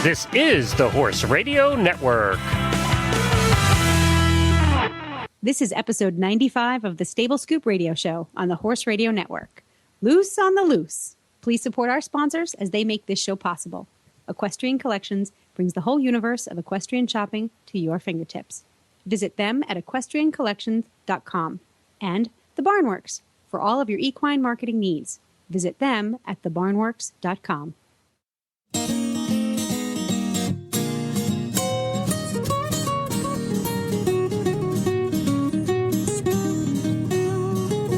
This is the Horse Radio Network. This is episode 95 of the Stable Scoop Radio Show on the Horse Radio Network. Loose on the Loose. Please support our sponsors as they make this show possible. Equestrian Collections brings the whole universe of equestrian shopping to your fingertips. Visit them at equestriancollections.com. And The Barnworks for all of your equine marketing needs. Visit them at thebarnworks.com.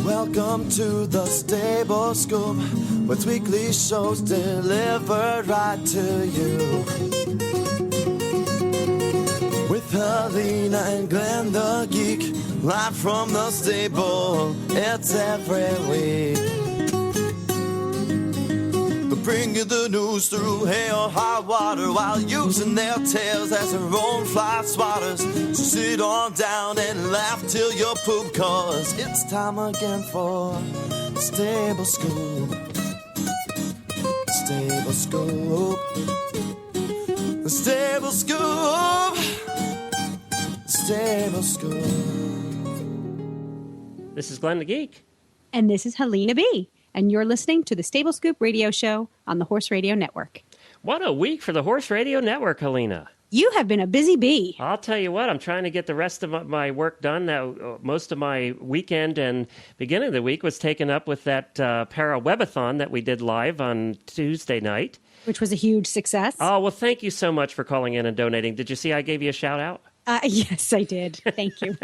Welcome to the Stable Scoop, with weekly shows delivered right to you. With Helena and Glenn the Geek, live from the stable, it's every week. They bring you the news through hail or high water, while using their tails as their own fly swatters. So sit on down and laugh till you poop, cause it's time again for the Stable Scoop. The Stable Scoop. The Stable Scoop. The Stable Scoop. This is Glenn the Geek. And this is Helena B. And you're listening to the Stable Scoop Radio Show on the Horse Radio Network. What a week for the Horse Radio Network, Helena. You have been a busy bee. I'll tell you what, I'm trying to get the rest of my work done. Now, most of my weekend and beginning of the week was taken up with that para-webathon that we did live on Tuesday night. Which was a huge success. Oh, well, thank you so much for calling in and donating. Did you see I gave you a shout-out? Yes, I did. Thank you.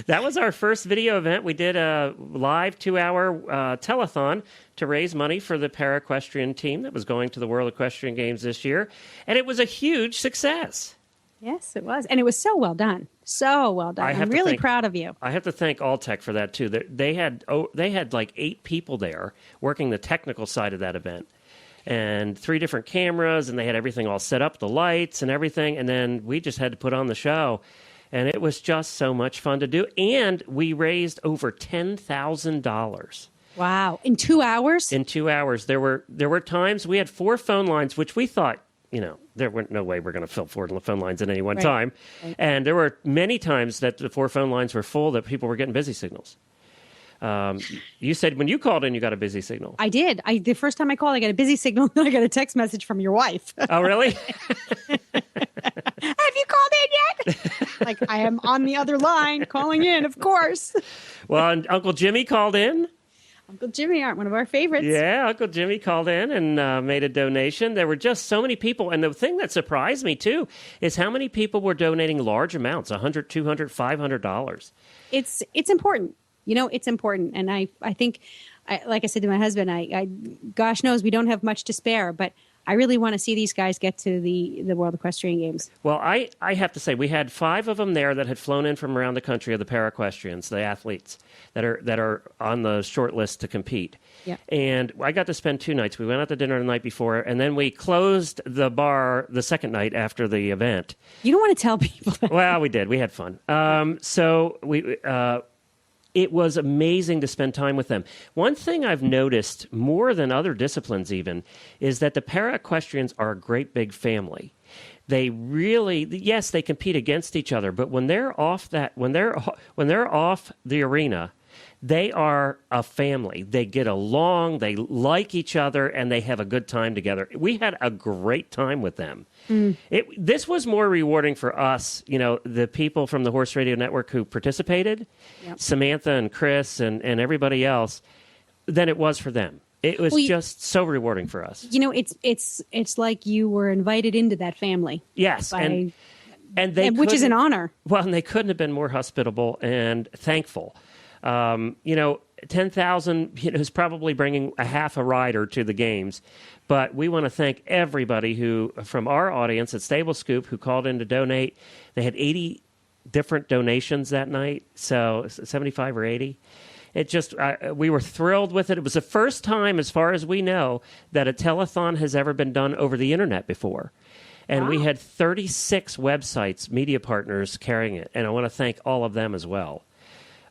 That was our first video event. We did a live 2-hour telethon to raise money for the para-equestrian team that was going to the World Equestrian Games this year. And it was a huge success. Yes, it was. And it was so well done. So well done. I'm really proud of you. I have to thank Alltech for that, too. They had like 8 people there working the technical side of that event. And 3 different cameras, and they had everything all set up, the lights and everything, and then we just had to put on the show. And it was just so much fun to do. And we raised over $10,000. Wow. In 2 hours? In 2 hours. There were times we had 4 phone lines, which we thought, there were no way we're going to fill 4 phone lines at any one time. Right. And there were many times that the 4 phone lines were full, that people were getting busy signals. You said when you called in, you got a busy signal. I did. The first time I called, I got a busy signal, and then I got a text message from your wife. Oh, really? Have you called in yet? Like, I am on the other line calling in, of course. Well, and Uncle Jimmy called in. Uncle Jimmy, one of our favorites. Yeah, Uncle Jimmy called in and made a donation. There were just so many people. And the thing that surprised me, too, is how many people were donating large amounts, $100, $200, $500. It's important. It's important. And I think, like I said to my husband, I gosh knows we don't have much to spare, but I really want to see these guys get to the World Equestrian Games. Well, I have to say, we had 5 of them there that had flown in from around the country, of the para-equestrians, the athletes that are on the short list to compete. Yeah. And I got to spend 2 nights. We went out to dinner the night before, and then we closed the bar the second night after the event. You don't want to tell people that. Well, we did. We had fun. So we... It was amazing to spend time with them. One thing I've noticed more than other disciplines even is that the para-equestrians are a great big family. They really, yes, they compete against each other, but when they're off when they're off the arena, they are a family. They get along, they like each other, and they have a good time together. We had a great time with them. This was more rewarding for us, the people from the Horse Radio Network who participated, yep. Samantha and Chris and everybody else, than it was for them. It was just so rewarding for us. It's like you were invited into that family. Yes, which is an honor. Well, and they couldn't have been more hospitable and thankful. 10,000 is probably bringing a half a rider to the games. But we want to thank everybody who, from our audience at Stable Scoop, who called in to donate. They had 80 different donations that night, so 75 or 80. It just, we were thrilled with it. It was the first time, as far as we know, that a telethon has ever been done over the internet before. And we had 36 websites, media partners carrying it, and I want to thank all of them as well.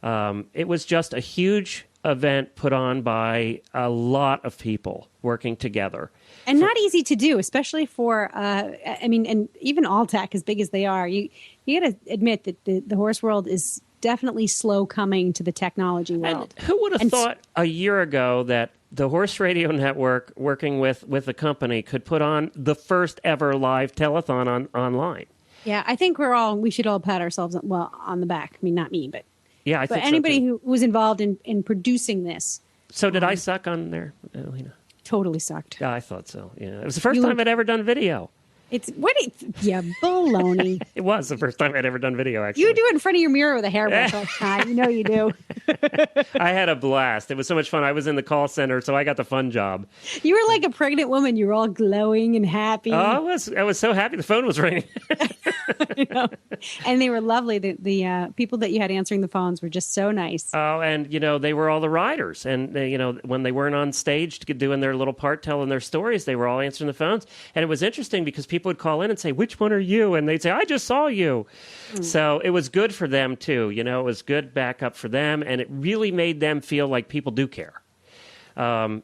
It was just a huge event put on by a lot of people working together. And not easy to do, especially for, and even Alltech, as big as they are, you got to admit that the horse world is definitely slow coming to the technology world. And who would have thought a year ago that the Horse Radio Network, working with the company, could put on the first ever live telethon online? Yeah, I think we should all pat ourselves on the back. I mean, not me, but yeah, I think anybody so too. who was involved in producing this. So did I suck on there, Alina? Totally sucked. Yeah, I thought so. Yeah, it was the first time I'd ever done video. Baloney. It was the first time I'd ever done video, actually. You do it in front of your mirror with a hairbrush all the time. You know you do. I had a blast. It was so much fun. I was in the call center, so I got the fun job. You were like a pregnant woman. You were all glowing and happy. Oh, I was so happy the phone was ringing. And they were lovely. The people that you had answering the phones were just so nice. Oh, and, they were all the riders. And, when they weren't on stage doing their little part, telling their stories, they were all answering the phones. And it was interesting because people would call in and say, which one are you? And they'd say, I just saw you. So it was good for them, too. It was good backup for them. And it really made them feel like people do care. And,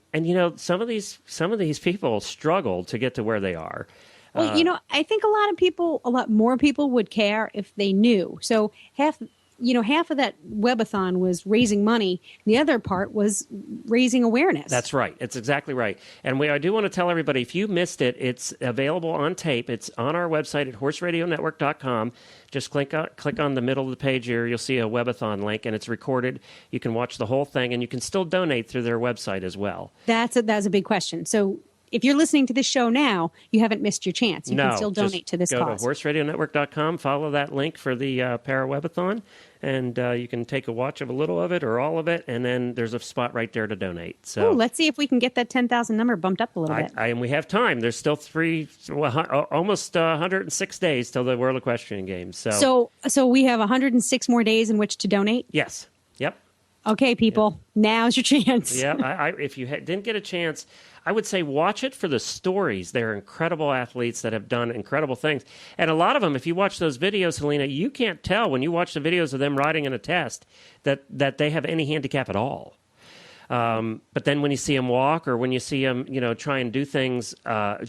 some of these people struggle to get to where they are. Well, I think a lot more people would care if they knew. So half of that webathon was raising money. The other part was raising awareness. That's right. It's exactly right. And I do want to tell everybody, if you missed it, it's available on tape. It's on our website at horseradionetwork.com. Just click on the middle of the page here. You'll see a webathon link, and it's recorded. You can watch the whole thing, and you can still donate through their website as well. That's a big question. So if you're listening to this show now, you haven't missed your chance. You can still donate to this cause. Go to horseradionetwork.com, follow that link for the Para-Webathon, and you can take a watch of a little of it or all of it, and then there's a spot right there to donate. So let's see if we can get that 10,000 number bumped up a little bit. And we have time. There's still almost 106 days till the World Equestrian Games. So we have 106 more days in which to donate? Yes. Yep. Okay, people, now's your chance. Yeah, if you didn't get a chance, I would say watch it for the stories. They're incredible athletes that have done incredible things. And a lot of them, if you watch those videos, Helena, you can't tell when you watch the videos of them riding in a test that they have any handicap at all. But then when you see them walk or when you see them, try and do things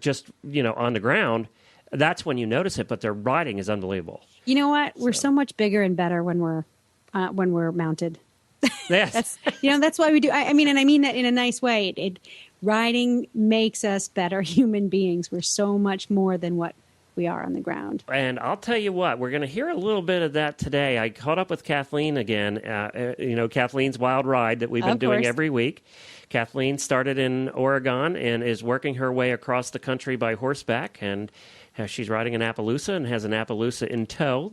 just, on the ground, that's when you notice it. But their riding is unbelievable. You know what? We're so much bigger and better when we're mounted. Yes. That's why we do. I mean that in a nice way. Riding makes us better human beings. We're so much more than what we are on the ground. And I'll tell you what, we're going to hear a little bit of that today. I caught up with Kathleen again, Kathleen's Wild Ride that we've been doing every week. Kathleen started in Oregon and is working her way across the country by horseback, and she's riding an Appaloosa and has an Appaloosa in tow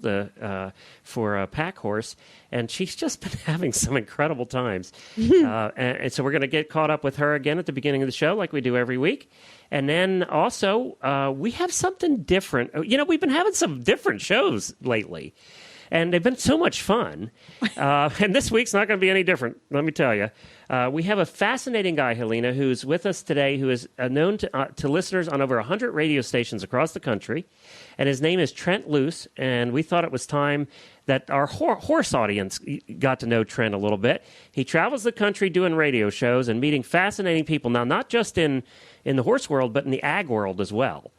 for a pack horse, and she's just been having some incredible times. And so we're going to get caught up with her again at the beginning of the show like we do every week. And then also we have something different. We've been having some different shows lately, and they've been so much fun. And this week's not going to be any different, let me tell you. We have a fascinating guy, Helena, who's with us today, who is known to listeners on over 100 radio stations across the country. And his name is Trent Loos. And we thought it was time that our horse audience got to know Trent a little bit. He travels the country doing radio shows and meeting fascinating people. Now, not just in the horse world, but in the ag world as well.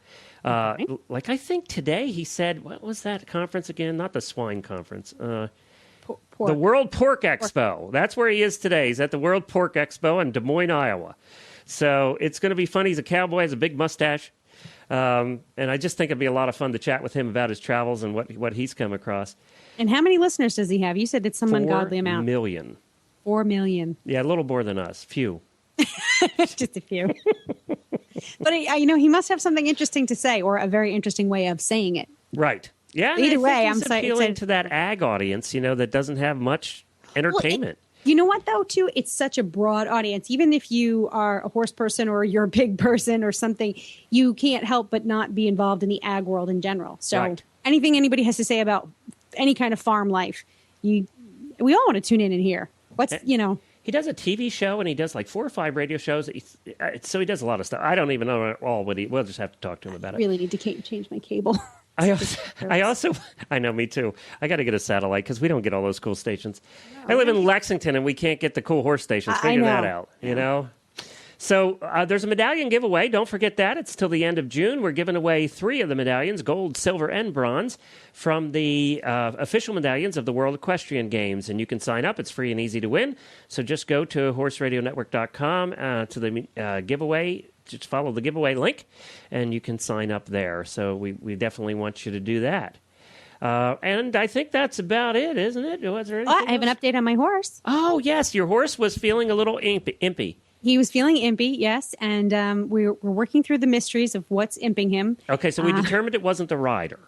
Like I think today he said, what was that conference again? Not the swine conference. The World Pork Expo. That's where he is today. He's at the World Pork Expo in Des Moines, Iowa. So it's going to be fun. He's a cowboy, has a big mustache. And I just think it'd be a lot of fun to chat with him about his travels and what he's come across. And how many listeners does he have? You said it's some ungodly amount. 4 million. 4 million. Yeah, a little more than us. Few. Just a few. But, he must have something interesting to say or a very interesting way of saying it. Right. Yeah. Either way, I'm appealing to that ag audience, that doesn't have much entertainment. You know what, though, too? It's such a broad audience. Even if you are a horse person or you're a pig person or something, you can't help but not be involved in the ag world in general. So anything anybody has to say about any kind of farm life, we all want to tune in and hear. He does a TV show, and he does like 4 or 5 radio shows. So he does a lot of stuff. I don't even know all what we'll just have to talk to him about it. I really need to change my cable. I know, me too. I got to get a satellite because we don't get all those cool stations. I live in Lexington and we can't get the cool horse stations. Figure that out, you know? So there's a medallion giveaway. Don't forget that. It's till the end of June. We're giving away 3 of the medallions, gold, silver, and bronze, from the official medallions of the World Equestrian Games. And you can sign up. It's free and easy to win. So just go to horseradionetwork.com to the giveaway. Just follow the giveaway link, and you can sign up there. So we definitely want you to do that. And I think that's about it, isn't it? Was there anything I have an update on my horse. Oh, yes. Your horse was feeling a little impy. He was feeling impy, yes, and we're working through the mysteries of what's imping him. Okay, so we determined it wasn't the rider.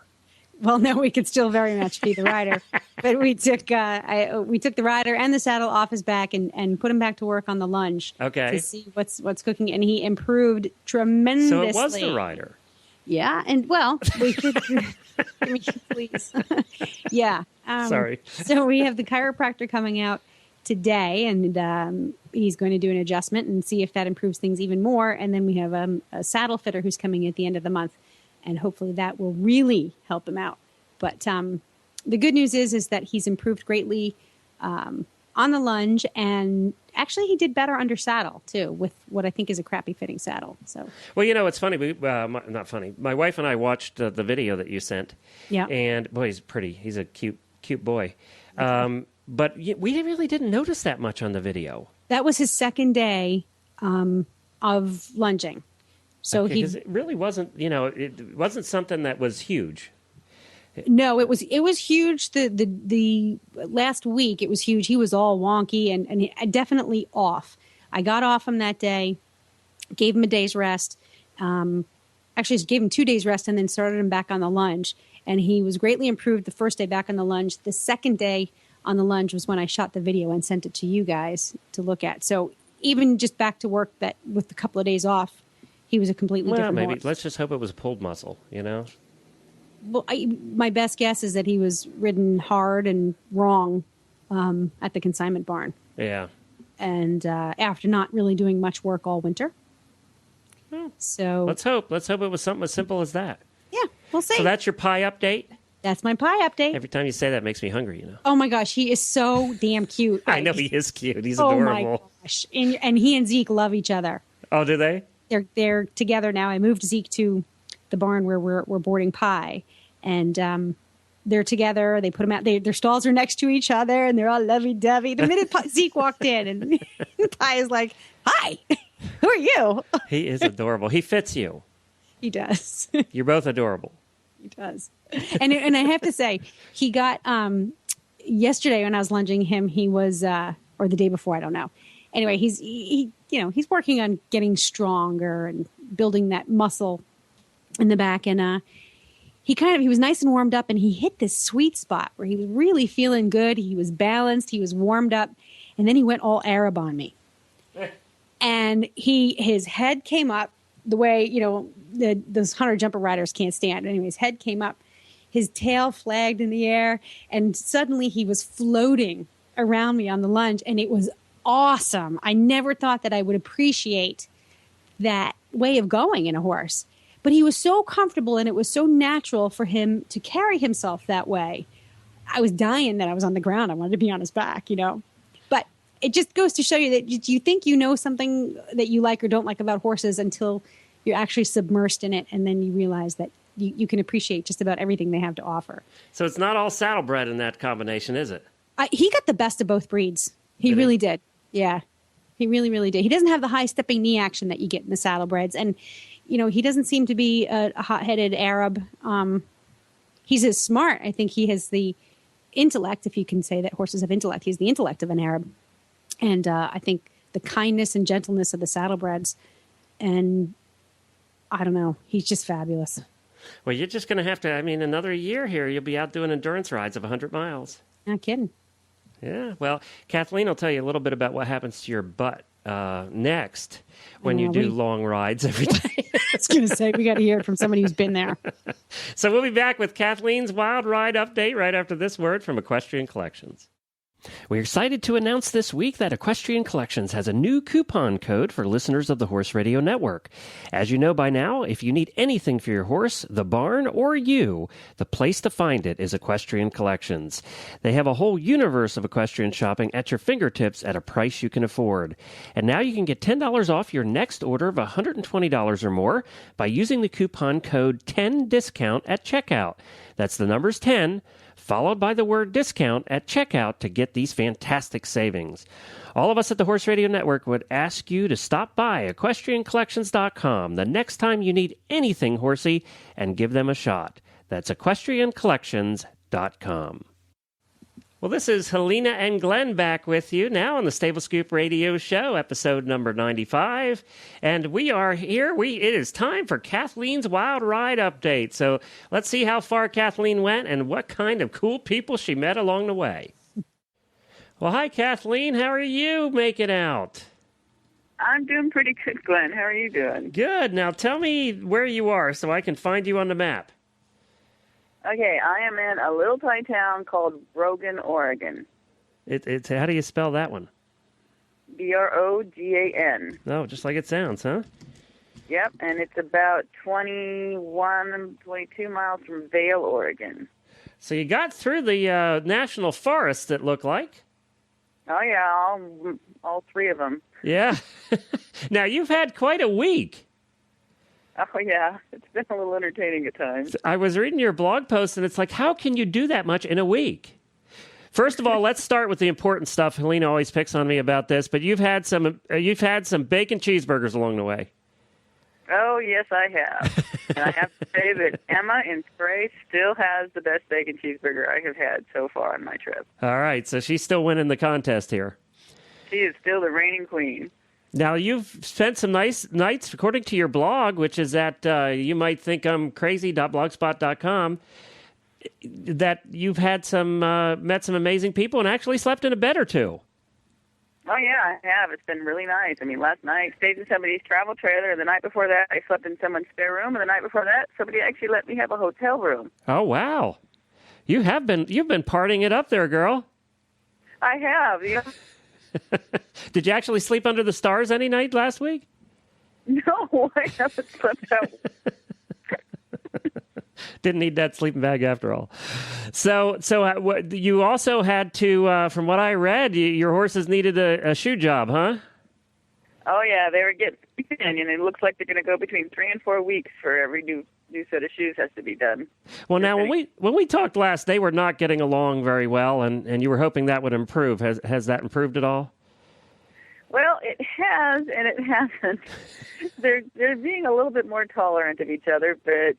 Well, no, we could still very much be the rider, but we took the rider and the saddle off his back and put him back to work on the lunge. Okay, to see what's cooking, and he improved tremendously. So it was the rider. Yeah, and well, we could please. Yeah. Sorry. So we have the chiropractor coming out today, and he's going to do an adjustment and see if that improves things even more. And then we have a saddle fitter who's coming at the end of the month, and hopefully that will really help him out. But the good news is that he's improved greatly on the lunge, and actually he did better under saddle too, with what I think is a crappy fitting saddle. So, well, you know, it's funny. Not funny. My wife and I watched the video that you sent. Yeah. And boy, he's pretty. He's a cute boy. But we really didn't notice that much on the video. That was his second day of lunging. So because it really wasn't, it wasn't something that was huge. No, it was huge. The last week it was huge. He was all wonky and definitely off. I got off him that day, gave him a day's rest. Actually, gave him 2 days rest and then started him back on the lunge. And he was greatly improved the first day back on the lunge. The second day on the lunge was when I shot the video and sent it to you guys to look at. So even just back to work that with a couple of days off, he was a completely different horse. Let's just hope it was a pulled muscle, Well, my best guess is that he was ridden hard and wrong at the consignment barn. Yeah. And after not really doing much work all winter. So let's hope it was something as simple as that. Yeah, we'll see. So that's your pie update? That's my pie update. Every time you say that, it makes me hungry, Oh, my gosh. He is so damn cute. I know he is cute. He's adorable. Oh, my gosh. And he and Zeke love each other. Oh, do they? They're together now. I moved Zeke to the barn where we're boarding Pie. And they're together. They put them out. Their stalls are next to each other, and they're all lovey-dovey. The minute Zeke walked in, and Pie is like, "Hi, who are you?" He is adorable. He fits you. He does. You're both adorable. He does. And I have to say, he got yesterday when I was lunging him. He was, or the day before, I don't know. Anyway, he's working on getting stronger and building that muscle in the back, and he was nice and warmed up, and he hit this sweet spot where he was really feeling good. He was balanced. He was warmed up, and then he went all Arab on me, and his head came up the way those hunter jumper riders can't stand. Anyway, his head came up, his tail flagged in the air, and suddenly he was floating around me on the lunge, and it was awesome. I never thought that I would appreciate that way of going in a horse. But he was so comfortable, and it was so natural for him to carry himself that way. I was dying that I was on the ground. I wanted to be on his back, But it just goes to show you that you think you know something that you like or don't like about horses until you're actually submersed in it, and then you realize that you can appreciate just about everything they have to offer. So it's not all saddlebred in that combination, is it? He got the best of both breeds. He really did. Yeah, he really, really did. He doesn't have the high stepping knee action that you get in the saddlebreds, and he doesn't seem to be a hot-headed Arab. He's as smart. I think he has the intellect, if you can say that horses have intellect. He's the intellect of an Arab. And I think the kindness and gentleness of the saddlebreds. And I don't know. He's just fabulous. Well, you're just going to have to, another year here, you'll be out doing endurance rides of 100 miles. Not kidding. Yeah. Well, Kathleen will tell you a little bit about what happens to your butt next when you do long rides every day. I was going to say, we got to hear it from somebody who's been there. So we'll be back with Kathleen's Wild Ride Update right after this word from Equestrian Collections. We're excited to announce this week that Equestrian Collections has a new coupon code for listeners of the Horse Radio Network. As you know by now, if you need anything for your horse, the barn, or you, the place to find it is Equestrian Collections. They have a whole universe of equestrian shopping at your fingertips at a price you can afford. And now you can get $10 off your next order of $120 or more by using the coupon code 10DISCOUNT at checkout. That's the numbers 10, followed by the word discount at checkout to get these fantastic savings. All of us at the Horse Radio Network would ask you to stop by equestriancollections.com the next time you need anything horsey and give them a shot. That's equestriancollections.com. Well, this is Helena and Glenn back with you now on the Stable Scoop Radio Show, episode number 95. And we are here. It is time for Kathleen's Wild Ride update. So let's see how far Kathleen went and what kind of cool people she met along the way. Well, hi, Kathleen. How are you making out? I'm doing pretty good, Glenn. How are you doing? Good. Now tell me where you are so I can find you on the map. Okay, I am in a little tiny town called Brogan, Oregon. It's how do you spell that one? Brogan. Oh, just like it sounds, huh? Yep, and it's about 22 miles from Vail, Oregon. So you got through the national forest, it looked like. Oh, yeah, all three of them. Yeah. Now, you've had quite a week. Oh, yeah. It's been a little entertaining at times. I was reading your blog post, and it's like, how can you do that much in a week? First of all, let's start with the important stuff. Helena always picks on me about this, but you've had some bacon cheeseburgers along the way. Oh, yes, I have. And I have to say that Emma in Spray still has the best bacon cheeseburger I have had so far on my trip. All right, so she's still winning the contest here. She is still the reigning queen. Now, you've spent some nice nights, according to your blog, which is at you might think I'm crazy.blogspot.com, that you've had met some amazing people and actually slept in a bed or two. Oh, yeah, I have. It's been really nice. I mean, last night I stayed in somebody's travel trailer. The night before that, I slept in someone's spare room. And the night before that, somebody actually let me have a hotel room. Oh, wow. You've been partying it up there, girl. I have, yeah. Did you actually sleep under the stars any night last week? No, I haven't slept out. Didn't need that sleeping bag after all. So you also had to, from what I read, your horses needed a shoe job, huh? Oh, yeah, they were getting and it looks like they're going to go between 3 and 4 weeks for every new set of shoes has to be done. Well, now, when we talked last, they were not getting along very well, and you were hoping that would improve. Has that improved at all? Well, it has, and it hasn't. They're being a little bit more tolerant of each other, but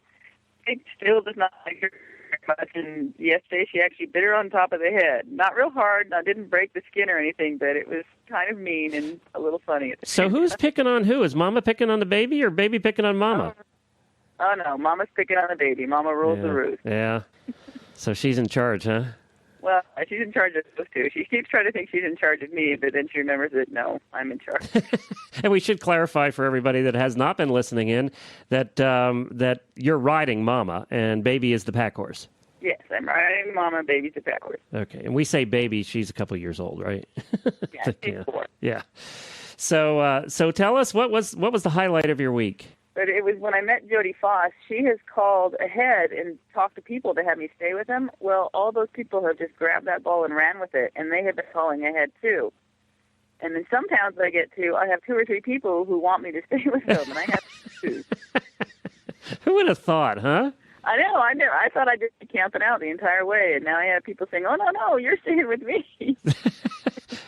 it still does not like her very much. And yesterday, she actually bit her on top of the head. Not real hard. I didn't break the skin or anything, but it was kind of mean and a little funny. So who's picking on who? Is Mama picking on the baby or baby picking on Mama? Oh, no. Mama's picking on the baby. Mama rules the roost. Yeah. So she's in charge, huh? Well, she's in charge of those two. She keeps trying to think she's in charge of me, but then she remembers that, no, I'm in charge. And we should clarify for everybody that has not been listening in that you're riding Mama and Baby is the pack horse. Yes, I'm riding Mama, Baby's the pack horse. Okay. And we say Baby, she's a couple years old, right? Yeah, she's 4. Yeah. So tell us, what was the highlight of your week? But it was when I met Jody Foss. She has called ahead and talked to people to have me stay with them. Well, all those people have just grabbed that ball and ran with it, and they have been calling ahead too. And in some towns I get to, I have 2 or 3 people who want me to stay with them, and I have to choose. Who would have thought, huh? I know. I thought I'd just be camping out the entire way, and now I have people saying, "Oh no, you're staying with me."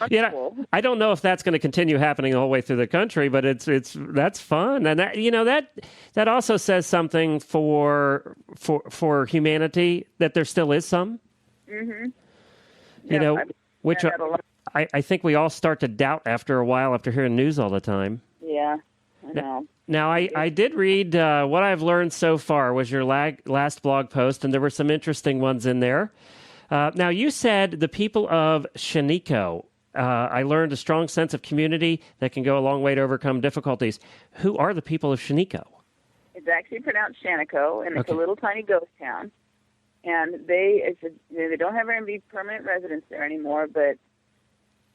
Yeah, I don't know if that's going to continue happening the whole way through the country, but that's fun, and that also says something for humanity, that there still is some. Mm-hmm. Which I think we all start to doubt after a while after hearing news all the time. Yeah, I know. Now, I did read what I've learned so far was your last blog post, and there were some interesting ones in there. Now, you said the people of Shaniko. I learned a strong sense of community that can go a long way to overcome difficulties. Who are the people of Shaniko? It's actually pronounced Shanico, and it's a little tiny ghost town. And they don't have any permanent residents there anymore, but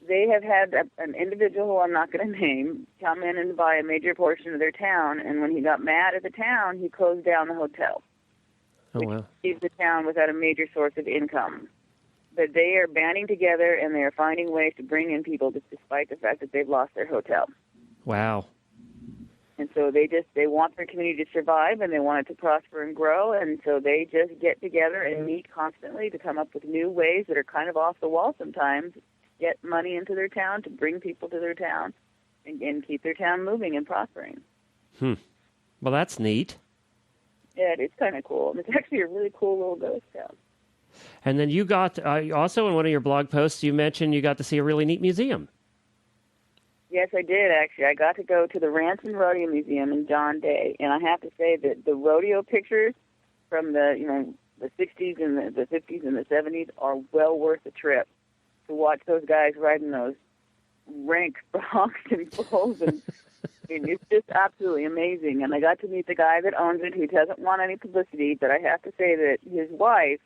they have had an individual who I'm not going to name come in and buy a major portion of their town, and when he got mad at the town, he closed down the hotel. Oh, wow. Which leaves the town without a major source of income. But they are banding together, and they are finding ways to bring in people despite the fact that they've lost their hotel. Wow. And so they want their community to survive, and they want it to prosper and grow, and so they just get together and meet constantly to come up with new ways that are kind of off the wall sometimes, get money into their town, to bring people to their town, and keep their town moving and prospering. Well, that's neat. Yeah, it's kind of cool. It's actually a really cool little ghost town. And then you got, also in one of your blog posts, you mentioned you got to see a really neat museum. Yes, I did, actually. I got to go to the Ranson Rodeo Museum in John Day, and I have to say that the rodeo pictures from the 60s and the 50s and the 70s are well worth the trip to watch those guys riding those rank broncs and bulls. And it's just absolutely amazing. And I got to meet the guy that owns it, who doesn't want any publicity, but I have to say that his wife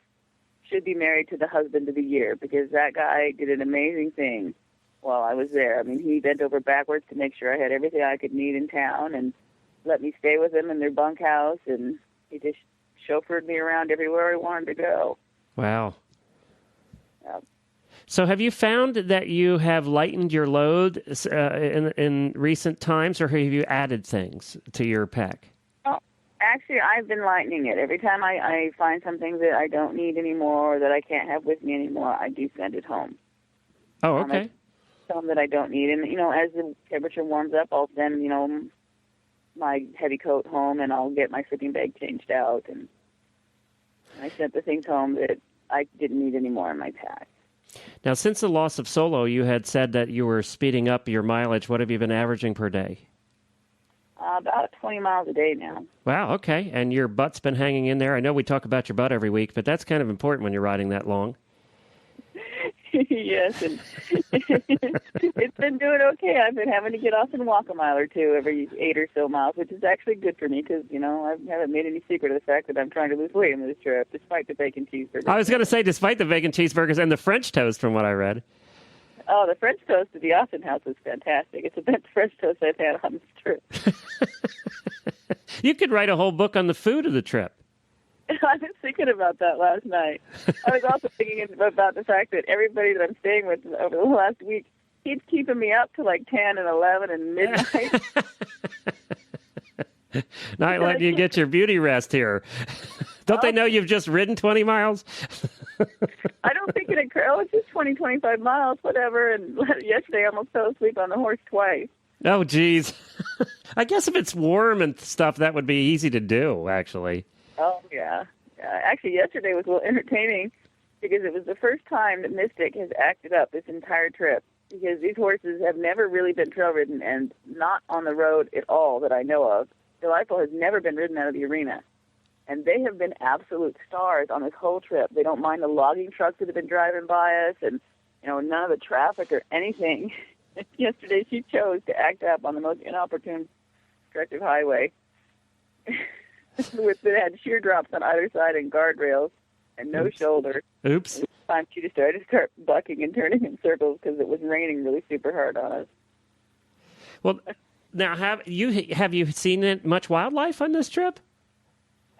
should be married to the husband of the year, because that guy did an amazing thing while I was there. I mean, he bent over backwards to make sure I had everything I could need in town and let me stay with him in their bunkhouse, and he just chauffeured me around everywhere I wanted to go. Wow. Yeah. So have you found that you have lightened your load in recent times, or have you added things to your pack? Oh, actually, I've been lightening it. Every time I find something that I don't need anymore or that I can't have with me anymore, I do send it home. Oh, okay. Some that I don't need. And, as the temperature warms up, I'll send, my heavy coat home, and I'll get my sleeping bag changed out. And I sent the things home that I didn't need anymore in my pack. Now, since the loss of Solo, you had said that you were speeding up your mileage. What have you been averaging per day? About 20 miles a day now. Wow, okay. And your butt's been hanging in there. I know we talk about your butt every week, but that's kind of important when you're riding that long. Yes, and it's been doing okay. I've been having to get off and walk a mile or two every 8 or so miles, which is actually good for me because, I haven't made any secret of the fact that I'm trying to lose weight on this trip, despite the bacon cheeseburgers. I was going to say, despite the bacon cheeseburgers and the French toast, from what I read. Oh, the French toast at the Austin House was fantastic. It's the best French toast I've had on this trip. You could write a whole book on the food of the trip. I was thinking about that last night. I was also thinking about the fact that everybody that I'm staying with over the last week keeps keeping me up to like 10 and 11 and midnight. Not letting you get your beauty rest here. Don't they know you've just ridden 20 miles? I don't think it occurred. Oh, it's just 20, 25 miles, whatever. And yesterday I almost fell asleep on the horse twice. Oh, geez. I guess if it's warm and stuff, that would be easy to do, actually. Oh, yeah. Actually, yesterday was a little entertaining because it was the first time that Mystic has acted up this entire trip, because these horses have never really been trail ridden and not on the road at all that I know of. Delightful has never been ridden out of the arena. And they have been absolute stars on this whole trip. They don't mind the logging trucks that have been driving by us and, none of the traffic or anything. Yesterday she chose to act up on the most inopportune stretch of highway. That had sheer drops on either side and guardrails and no shoulder. Oops. And this time she decided to start bucking and turning in circles because it was raining really super hard on us. Well, now have you seen much wildlife on this trip?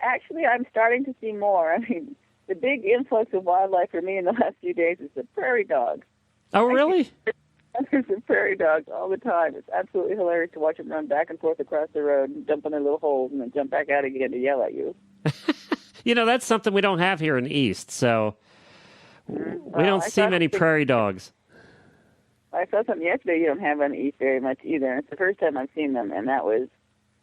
Actually, I'm starting to see more. I mean, the big influx of wildlife for me in the last few days is the prairie dogs. Oh, really? There's the prairie dogs all the time. It's absolutely hilarious to watch them run back and forth across the road and jump in their little holes and then jump back out again to yell at you. That's something we don't have here in the East, so we don't see many prairie dogs. I saw something yesterday you don't have on the East very much either, and it's the first time I've seen them, and that was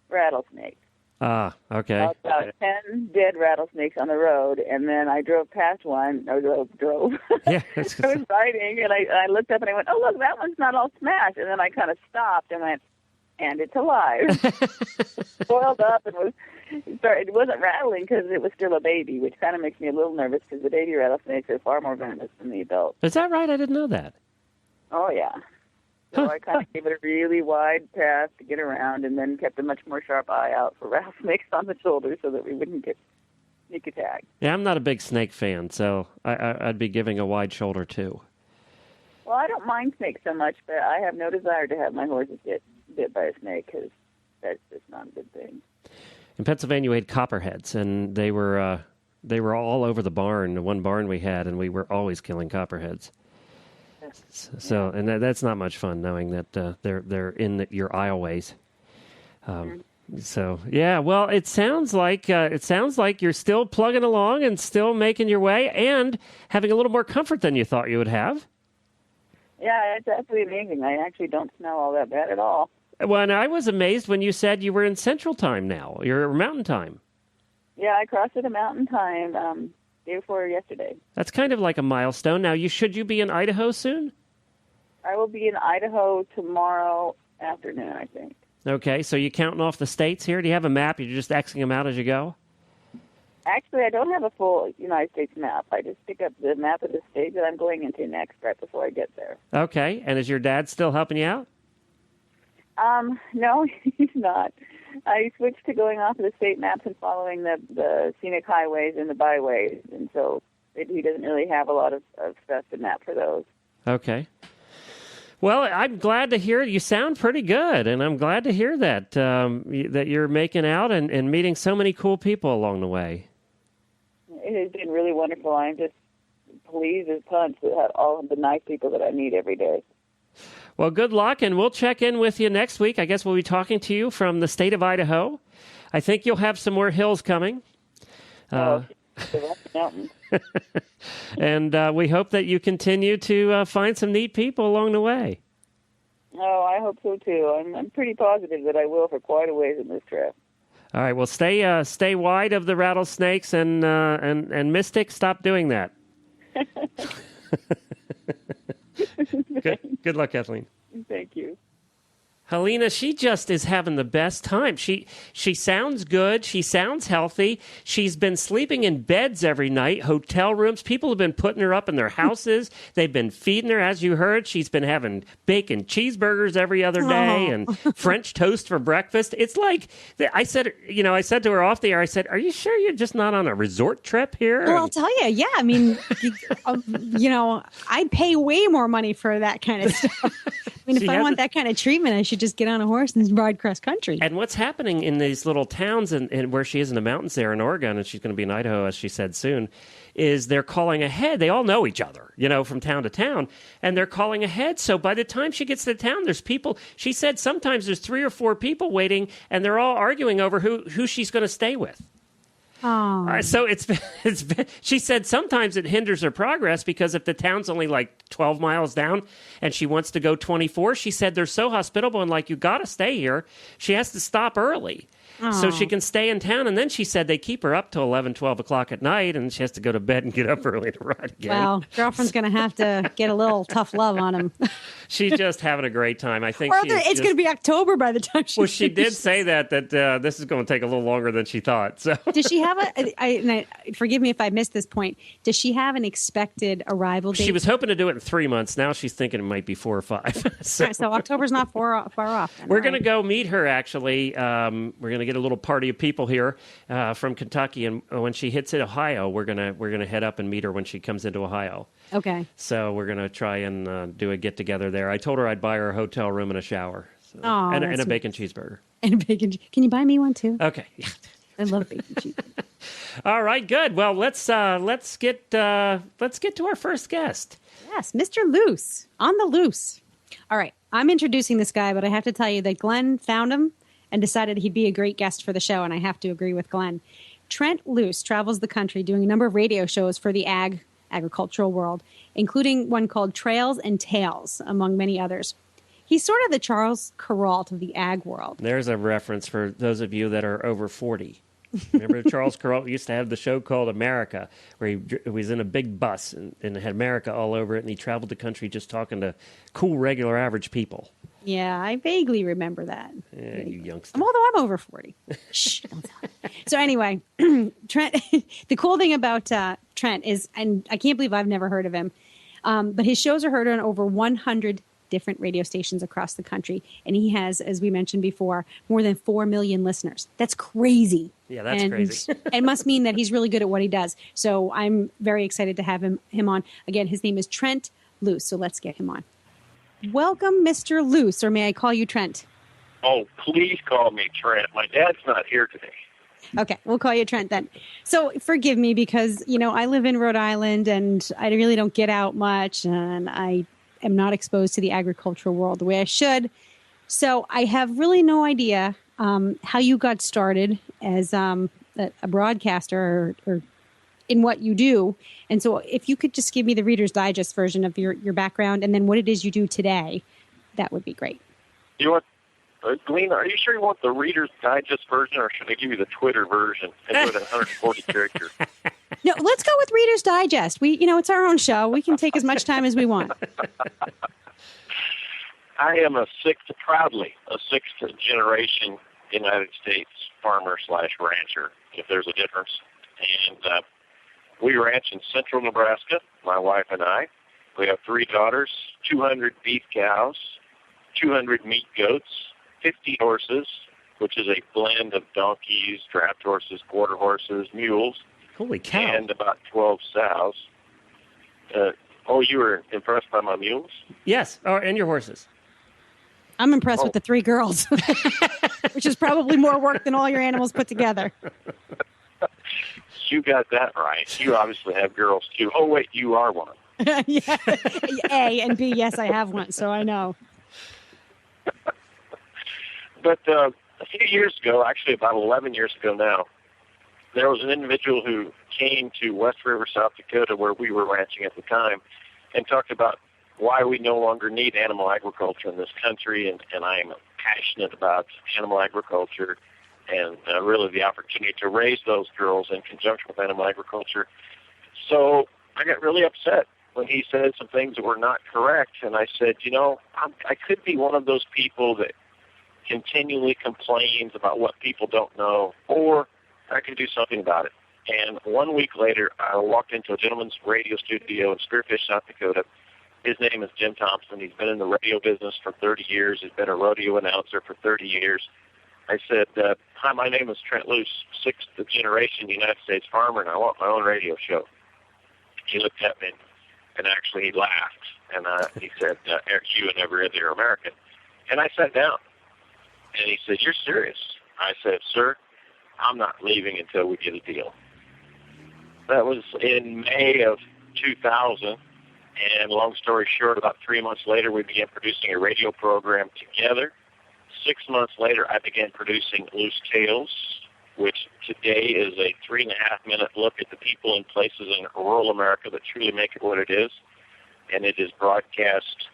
rattlesnakes. Ah, okay. About 10 dead rattlesnakes on the road, and then I drove past one. I drove. Yeah, I was riding, and I looked up and I went, oh, look, that one's not all smashed. And then I kind of stopped and went, and it's alive. Boiled up and it wasn't rattling because it was still a baby, which kind of makes me a little nervous because the baby rattlesnakes are far more venomous than the adults. Is that right? I didn't know that. Oh, yeah. So I kind of gave it a really wide path to get around and then kept a much more sharp eye out for rattlesnakes on the shoulders so that we wouldn't get sneak attack. Yeah, I'm not a big snake fan, so I'd be giving a wide shoulder too. Well, I don't mind snakes so much, but I have no desire to have my horses get bit by a snake because that's just not a good thing. In Pennsylvania, we had copperheads, and they were all over the barn, the one barn we had, and we were always killing copperheads. So and that's not much fun, knowing that they're in your aisleways. So yeah, well, it sounds like you're still plugging along and still making your way, and having a little more comfort than you thought you would have. Yeah, it's absolutely amazing. I actually don't smell all that bad at all. Well, and I was amazed when you said you were in Central Time now. You're Mountain Time. Yeah, I crossed at a Mountain Time day before yesterday. That's kind of like a milestone. Now, should you be in Idaho soon? I will be in Idaho tomorrow afternoon, I think. Okay, so you counting off the states here? Do you have a map? You're just Xing them out as you go? Actually, I don't have a full United States map. I just pick up the map of the state that I'm going into next right before I get there. Okay, and is your dad still helping you out? No, he's not. I switched to going off of the state maps and following the scenic highways and the byways, and so he doesn't really have a lot of stuff to map for those. Okay. Well, I'm glad to hear you sound pretty good, and I'm glad to hear that that you're making out and meeting so many cool people along the way. It has been really wonderful. I'm just pleased as punch to have all of the nice people that I meet every day. Well, good luck, and we'll check in with you next week. I guess we'll be talking to you from the state of Idaho. I think you'll have some more hills coming. The Rocky Mountains. And we hope that you continue to find some neat people along the way. Oh, I hope so, too. I'm pretty positive that I will for quite a ways in this trip. All right, well, stay wide of the rattlesnakes, and Mystic, stop doing that. Good luck, Kathleen. Thank you. Helena, she just is having the best time. She sounds good. She sounds healthy. She's been sleeping in beds every night, hotel rooms. People have been putting her up in their houses. They've been feeding her, as you heard. She's been having bacon cheeseburgers every other day and French toast for breakfast. It's like I said to her off the air, I said, "Are you sure you're just not on a resort trip here?" Well, I'll tell you, yeah. I mean, I'd pay way more money for that kind of stuff. I mean, if I want that kind of treatment, I should just get on a horse and ride cross country. And what's happening in these little towns and where she is in the mountains there in Oregon, and she's going to be in Idaho, as she said soon, is they're calling ahead. They all know each other, from town to town, and they're calling ahead. So by the time she gets to town, there's people. She said sometimes there's 3 or 4 people waiting, and they're all arguing over who she's going to stay with. Oh. So it's been, she said sometimes it hinders her progress because if the town's only like 12 miles down and she wants to go 24, she said they're so hospitable and like, you got to stay here. She has to stop early. So she can stay in town. And then she said they keep her up till 11, 12 o'clock at night, and she has to go to bed and get up early to ride again. Well, girlfriend's going to have to get a little tough love on him. She's just having a great time. I think it's going to be October by the time she... Well, she did say that this is going to take a little longer than she thought. So does she have forgive me if I missed this point, does she have an expected arrival date? She was hoping to do it in 3 months. Now she's thinking it might be 4 or 5. So October's not far off. Then, we're going to go meet her, actually. We're going to get a little party of people here from Kentucky, and when she hits it, Ohio, we're gonna head up and meet her when she comes into Ohio. Okay. So we're gonna try and do a get together there. I told her I'd buy her a hotel room and a shower, and a bacon cheeseburger. And a bacon. Can you buy me one too? Okay. I love bacon cheeseburger. All right, good. Well, let's get to our first guest. Yes, Mr. Loos on the Loose. All right, I'm introducing this guy, but I have to tell you that Glenn found him and decided he'd be a great guest for the show, and I have to agree with Glenn. Trent Loos travels the country doing a number of radio shows for the agricultural world, including one called Trails and Tales, among many others. He's sort of the Charles Kuralt of the ag world. There's a reference for those of you that are over 40. Remember Charles Kuralt used to have the show called America, where he was in a big bus and had America all over it, and he traveled the country just talking to cool, regular, average people. Yeah, I vaguely remember that. Yeah, you youngster. Although I'm over 40. Shh, don't tell me. So anyway, Trent. The cool thing about Trent is, and I can't believe I've never heard of him, but his shows are heard on over 100 different radio stations across the country, and he has, as we mentioned before, more than 4 million listeners. That's crazy. Yeah, that's and crazy. it must mean that he's really good at what he does. So I'm very excited to have him on. Again, his name is Trent Loos. So let's get him on. Welcome, Mr. Loos, or may I call you Trent? Oh, please call me Trent. My dad's not here today. Okay, we'll call you Trent then. So forgive me because, I live in Rhode Island and I really don't get out much and I am not exposed to the agricultural world the way I should. So I have really no idea how you got started as a broadcaster or in what you do. And so if you could just give me the Reader's Digest version of your background and then what it is you do today, that would be great. You want, Glenn, are you sure you want the Reader's Digest version, or should I give you the Twitter version and do it in 140 characters? No, let's go with Reader's Digest. It's our own show. We can take as much time as we want. I am proudly a sixth generation United States farmer/rancher, if there's a difference. And we ranch in central Nebraska, my wife and I. We have 3 daughters, 200 beef cows, 200 meat goats, 50 horses, which is a blend of donkeys, draft horses, quarter horses, mules, Holy cow. and about 12 sows. You were impressed by my mules? Yes, and your horses. I'm impressed with the 3 girls, which is probably more work than all your animals put together. You got that right. You obviously have girls, too. Oh, wait, you are one. Yeah. A and B, yes, I have one, so I know. But a few years ago, actually about 11 years ago now, there was an individual who came to West River, South Dakota, where we were ranching at the time, and talked about why we no longer need animal agriculture in this country, and I am passionate about animal agriculture and really the opportunity to raise those girls in conjunction with animal agriculture. So I got really upset when he said some things that were not correct, and I said, I could be one of those people that continually complains about what people don't know, or I could do something about it. And 1 week later, I walked into a gentleman's radio studio in Spearfish, South Dakota. His name is Jim Thompson. He's been in the radio business for 30 years. He's been a rodeo announcer for 30 years. I said, hi, my name is Trent Loos, sixth generation United States farmer, and I want my own radio show. He looked at me, and actually he laughed, and he said, you and every other American. And I sat down, and he said, you're serious? I said, sir, I'm not leaving until we get a deal. That was in May of 2000, and long story short, about 3 months later, we began producing a radio program together. 6 months later, I began producing Loose Tales, which today is a 3.5-minute look at the people and places in rural America that truly make it what it is. And it is broadcast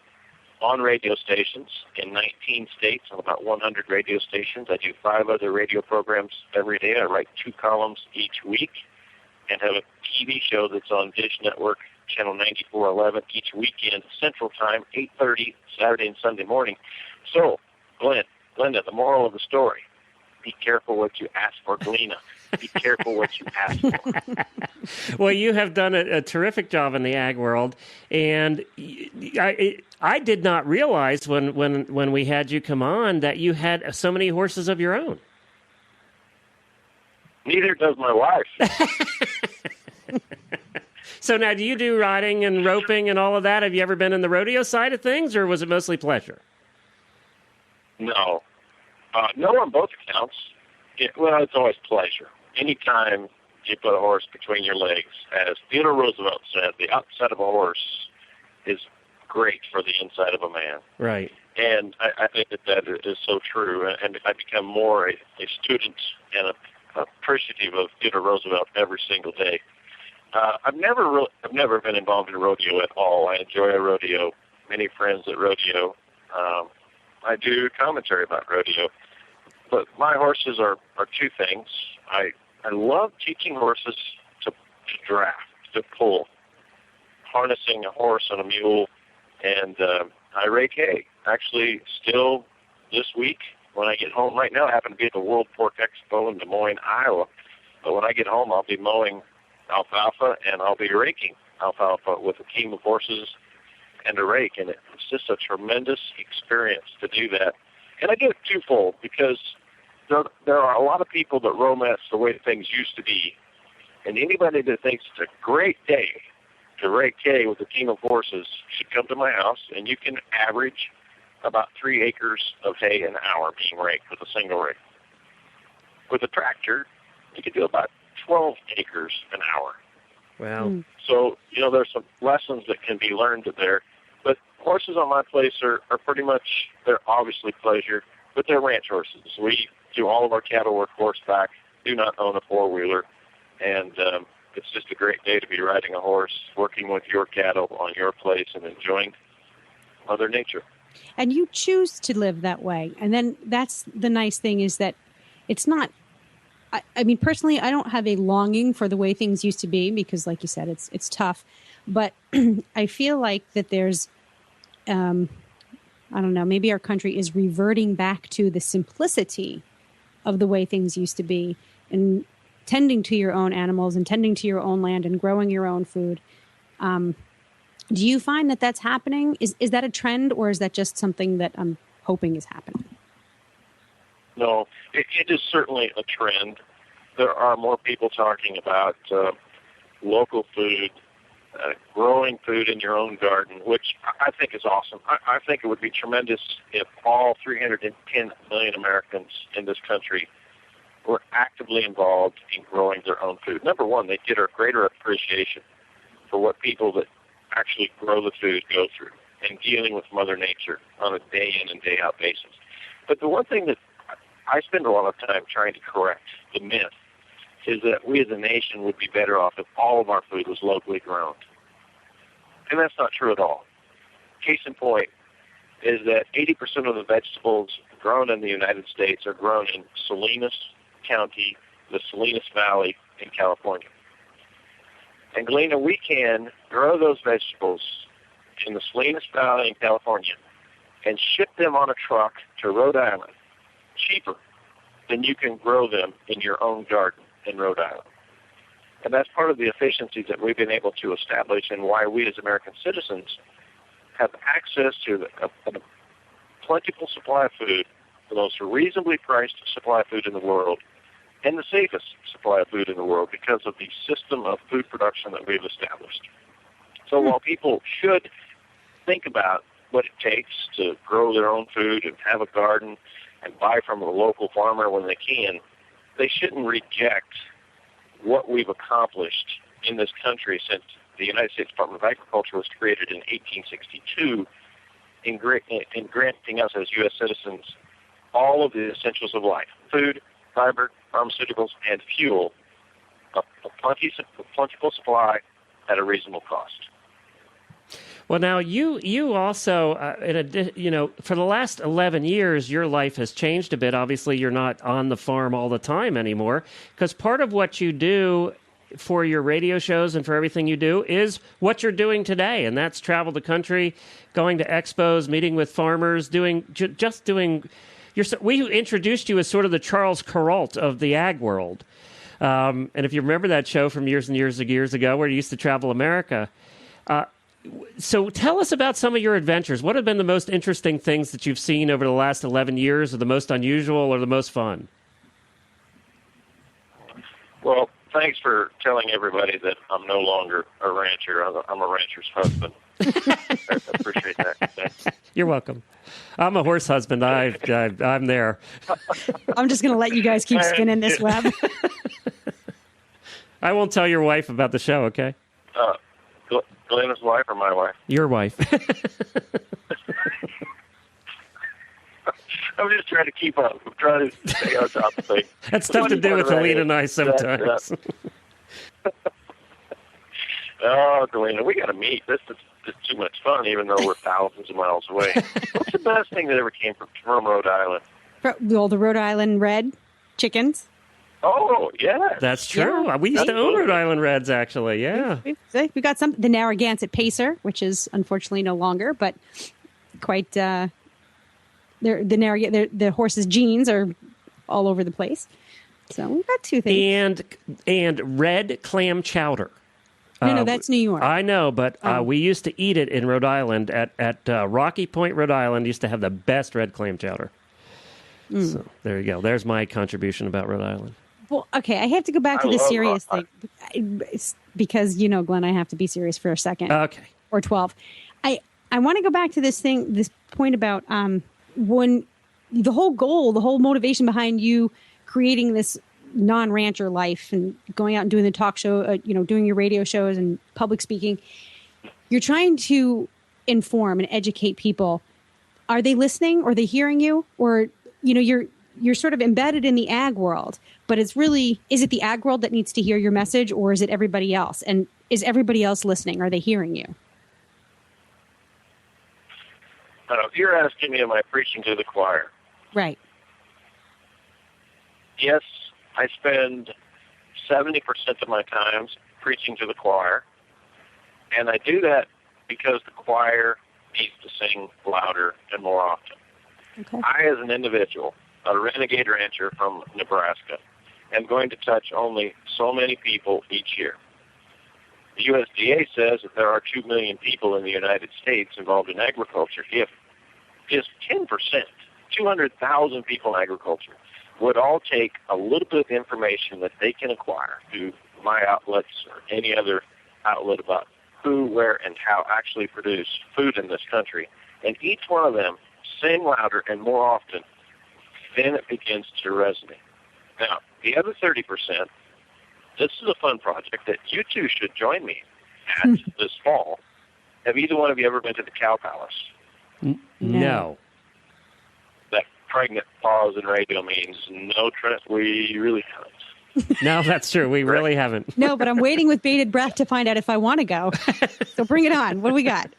on radio stations in 19 states on about 100 radio stations. I do 5 other radio programs every day. I write 2 columns each week and have a TV show that's on Dish Network, Channel 9411, each weekend, Central Time, 8:30, Saturday and Sunday morning. So, Glenda, the moral of the story, be careful what you ask for, Glena. Be careful what you ask for. Well, you have done a terrific job in the ag world, and I did not realize when we had you come on that you had so many horses of your own. Neither does my wife. So now, do you do riding and roping and all of that? Have you ever been in the rodeo side of things, or was it mostly pleasure? No. No on both accounts. It's always pleasure. Anytime you put a horse between your legs, as Theodore Roosevelt said, the upset of a horse is great for the inside of a man. Right. And I think that is so true. And I become more a student and appreciative of Theodore Roosevelt every single day. I've never been involved in rodeo at all. I enjoy a rodeo. Many friends at rodeo. I do commentary about rodeo. But my horses are 2 things. I love teaching horses to draft, to pull, harnessing a horse and a mule, and I rake hay. Actually, still this week when I get home, right now I happen to be at the World Pork Expo in Des Moines, Iowa. But when I get home, I'll be mowing alfalfa and I'll be raking alfalfa with a team of horses and a rake, and it's just a tremendous experience to do that. And I do it twofold because there are a lot of people that romance the way things used to be, and anybody that thinks it's a great day to rake hay with a team of horses should come to my house, and you can average about 3 acres of hay an hour being raked with a single rake. With a tractor, you can do about 12 acres an hour. Wow. So, there's some lessons that can be learned there. But horses on my place are pretty much, they're obviously pleasure, but they're ranch horses. We do all of our cattle work horseback, do not own a four-wheeler, and it's just a great day to be riding a horse, working with your cattle on your place, and enjoying Mother Nature. And you choose to live that way. And then that's the nice thing is that it's not, I mean, personally, I don't have a longing for the way things used to be because, like you said, it's tough. But I feel like that there's, I don't know, maybe our country is reverting back to the simplicity of the way things used to be and tending to your own animals and tending to your own land and growing your own food. Do you find that that's happening? Is that a trend, or is that just something that I'm hoping is happening? No, it is certainly a trend. There are more people talking about local food, growing food in your own garden, which I think is awesome. I think it would be tremendous if all 310 million Americans in this country were actively involved in growing their own food. Number one, they'd get a greater appreciation for what people that actually grow the food go through and dealing with Mother Nature on a day in and day out basis. But the one thing that I spend a lot of time trying to correct, the myth, is that we as a nation would be better off if all of our food was locally grown. And that's not true at all. Case in point is that 80% of the vegetables grown in the United States are grown in Salinas County, the Salinas Valley in California. And Galena, we can grow those vegetables in the Salinas Valley in California and ship them on a truck to Rhode Island cheaper than you can grow them in your own garden in Rhode Island. And that's part of the efficiencies that we've been able to establish and why we as American citizens have access to a plentiful supply of food, the most reasonably priced supply of food in the world, and the safest supply of food in the world because of the system of food production that we've established. So while people should think about what it takes to grow their own food and have a garden and buy from a local farmer when they can, they shouldn't reject what we've accomplished in this country since the United States Department of Agriculture was created in 1862 in granting us as U.S. citizens all of the essentials of life: food, fiber, pharmaceuticals, and fuel, a plentiful supply at a reasonable cost. Well, now you also, for the last 11 years, your life has changed a bit. Obviously, you're not on the farm all the time anymore, because part of what you do for your radio shows and for everything you do is what you're doing today, and that's travel the country, going to expos, meeting with farmers, we introduced you as sort of the Charles Kuralt of the ag world. And if you remember that show from years and years ago where you used to travel America, so tell us about some of your adventures. What have been the most interesting things that you've seen over the last 11 years, or the most unusual or the most fun? Well, thanks for telling everybody that I'm no longer a rancher. I'm a rancher's husband. I appreciate that. Thanks. You're welcome. I'm a horse husband. I'm there. I'm just going to let you guys keep spinning this web. I won't tell your wife about the show, okay? Glenna's wife or my wife? Your wife. I'm just trying to keep up. I'm trying to stay on top of things. That's tough to do with Helene and I sometimes. Oh, Galena, we got to meet. This is too much fun, even though we're thousands of miles away. What's the best thing that ever came from Rhode Island? Well, the Rhode Island Red chickens. Oh, yeah. That's true. Yeah. We used to own Rhode Island Reds, actually. Yeah. We got the Narragansett Pacer, which is unfortunately no longer, but quite. The horses' genes are all over the place. So we've got two things. And red clam chowder. No, that's New York. I know, but we used to eat it in Rhode Island at Rocky Point, Rhode Island. Used to have the best red clam chowder. So there you go. There's my contribution about Rhode Island. Well, okay, I have to go back to I the love serious Rhode thing because, Glenn, I have to be serious for a second. Okay. Or 12. I want to go back to this point about when the whole goal, the whole motivation behind you creating this non-rancher life and going out and doing the talk show, doing your radio shows and public speaking. You're trying to inform and educate people. Are they listening? Or are they hearing you? Or, you're sort of embedded in the ag world, but is it the ag world that needs to hear your message, or is it everybody else? And is everybody else listening? Are they hearing you? If you're asking me, am I preaching to the choir? Right. Yes, I spend 70% of my time preaching to the choir, and I do that because the choir needs to sing louder and more often. Okay. I, as an individual, a renegade rancher from Nebraska, am going to touch only so many people each year. The USDA says that there are 2 million people in the United States involved in agriculture. If just 10%, 200,000 people in agriculture, would all take a little bit of information that they can acquire through my outlets or any other outlet about who, where, and how actually produce food in this country, and each one of them sing louder and more often, then it begins to resonate. Now, the other 30%, this is a fun project that you two should join me at this fall. Have either one of you ever been to the Cow Palace? No. That pregnant pause in radio means no, Trent, we really haven't. No, that's true. We really haven't. No, but I'm waiting with bated breath to find out if I want to go. So bring it on. What do we got?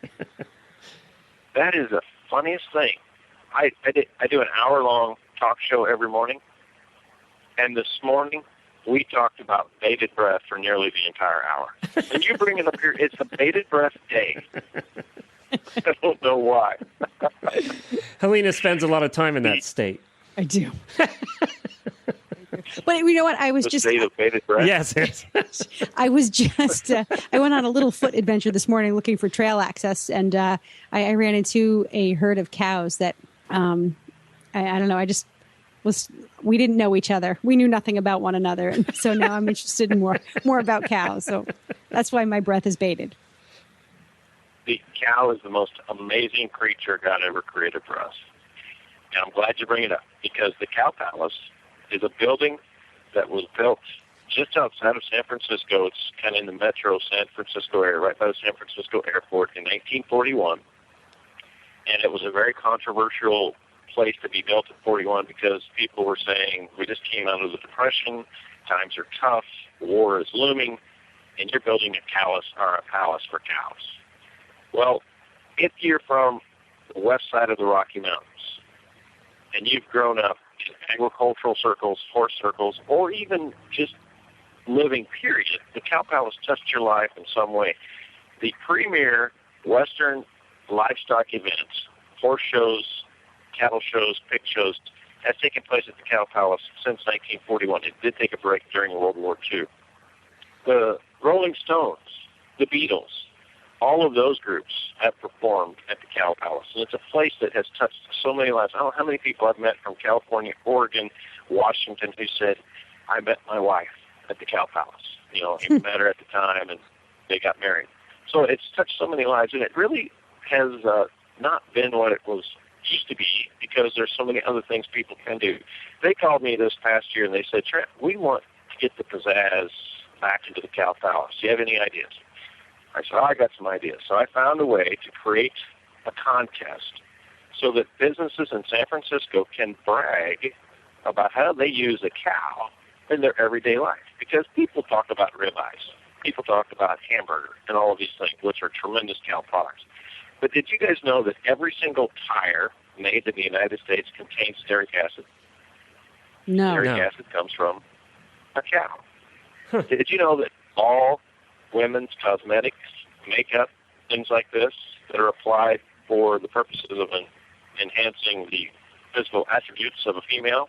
That is the funniest thing. I do an hour-long talk show every morning, and this morning we talked about bated breath for nearly the entire hour. And you bring it up here, it's a bated breath day. I don't know why. Helena spends a lot of time in that state. I do. But you know what? I was The just state of bated breath? Yes. I was just I went on a little foot adventure this morning looking for trail access, and I ran into a herd of cows that I don't know. I just was. We didn't know each other. We knew nothing about one another, and so now I'm interested in more about cows. So that's why my breath is bated. The cow is the most amazing creature God ever created for us. And I'm glad you bring it up, because the Cow Palace is a building that was built just outside of San Francisco. It's kind of in the metro San Francisco area, right by the San Francisco airport, in 1941. And it was a very controversial place to be built in 41 because people were saying, we just came out of the Depression, times are tough, war is looming, and you're building a palace for cows. Well, if you're from the west side of the Rocky Mountains and you've grown up in agricultural circles, horse circles, or even just living, period, the Cow Palace touched your life in some way. The premier Western livestock events, horse shows, cattle shows, pig shows, has taken place at the Cow Palace since 1941. It did take a break during World War II. The Rolling Stones, the Beatles, all of those groups have performed at the Cow Palace. And it's a place that has touched so many lives. I don't know how many people I've met from California, Oregon, Washington, who said, I met my wife at the Cow Palace. You know, I met her at the time, and they got married. So it's touched so many lives, and it really has not been what it was used to be, because there's so many other things people can do. They called me this past year, and they said, Trent, we want to get the pizzazz back into the Cow Palace. Do you have any ideas? I said, I got some ideas. So I found a way to create a contest so that businesses in San Francisco can brag about how they use a cow in their everyday life. Because people talk about ribeyes, people talk about hamburger, and all of these things, which are tremendous cow products. But did you guys know that every single tire made in the United States contains stearic acid? No. Stearic acid comes from a cow. Did you know that all women's cosmetics, makeup, things like this that are applied for the purposes of enhancing the physical attributes of a female,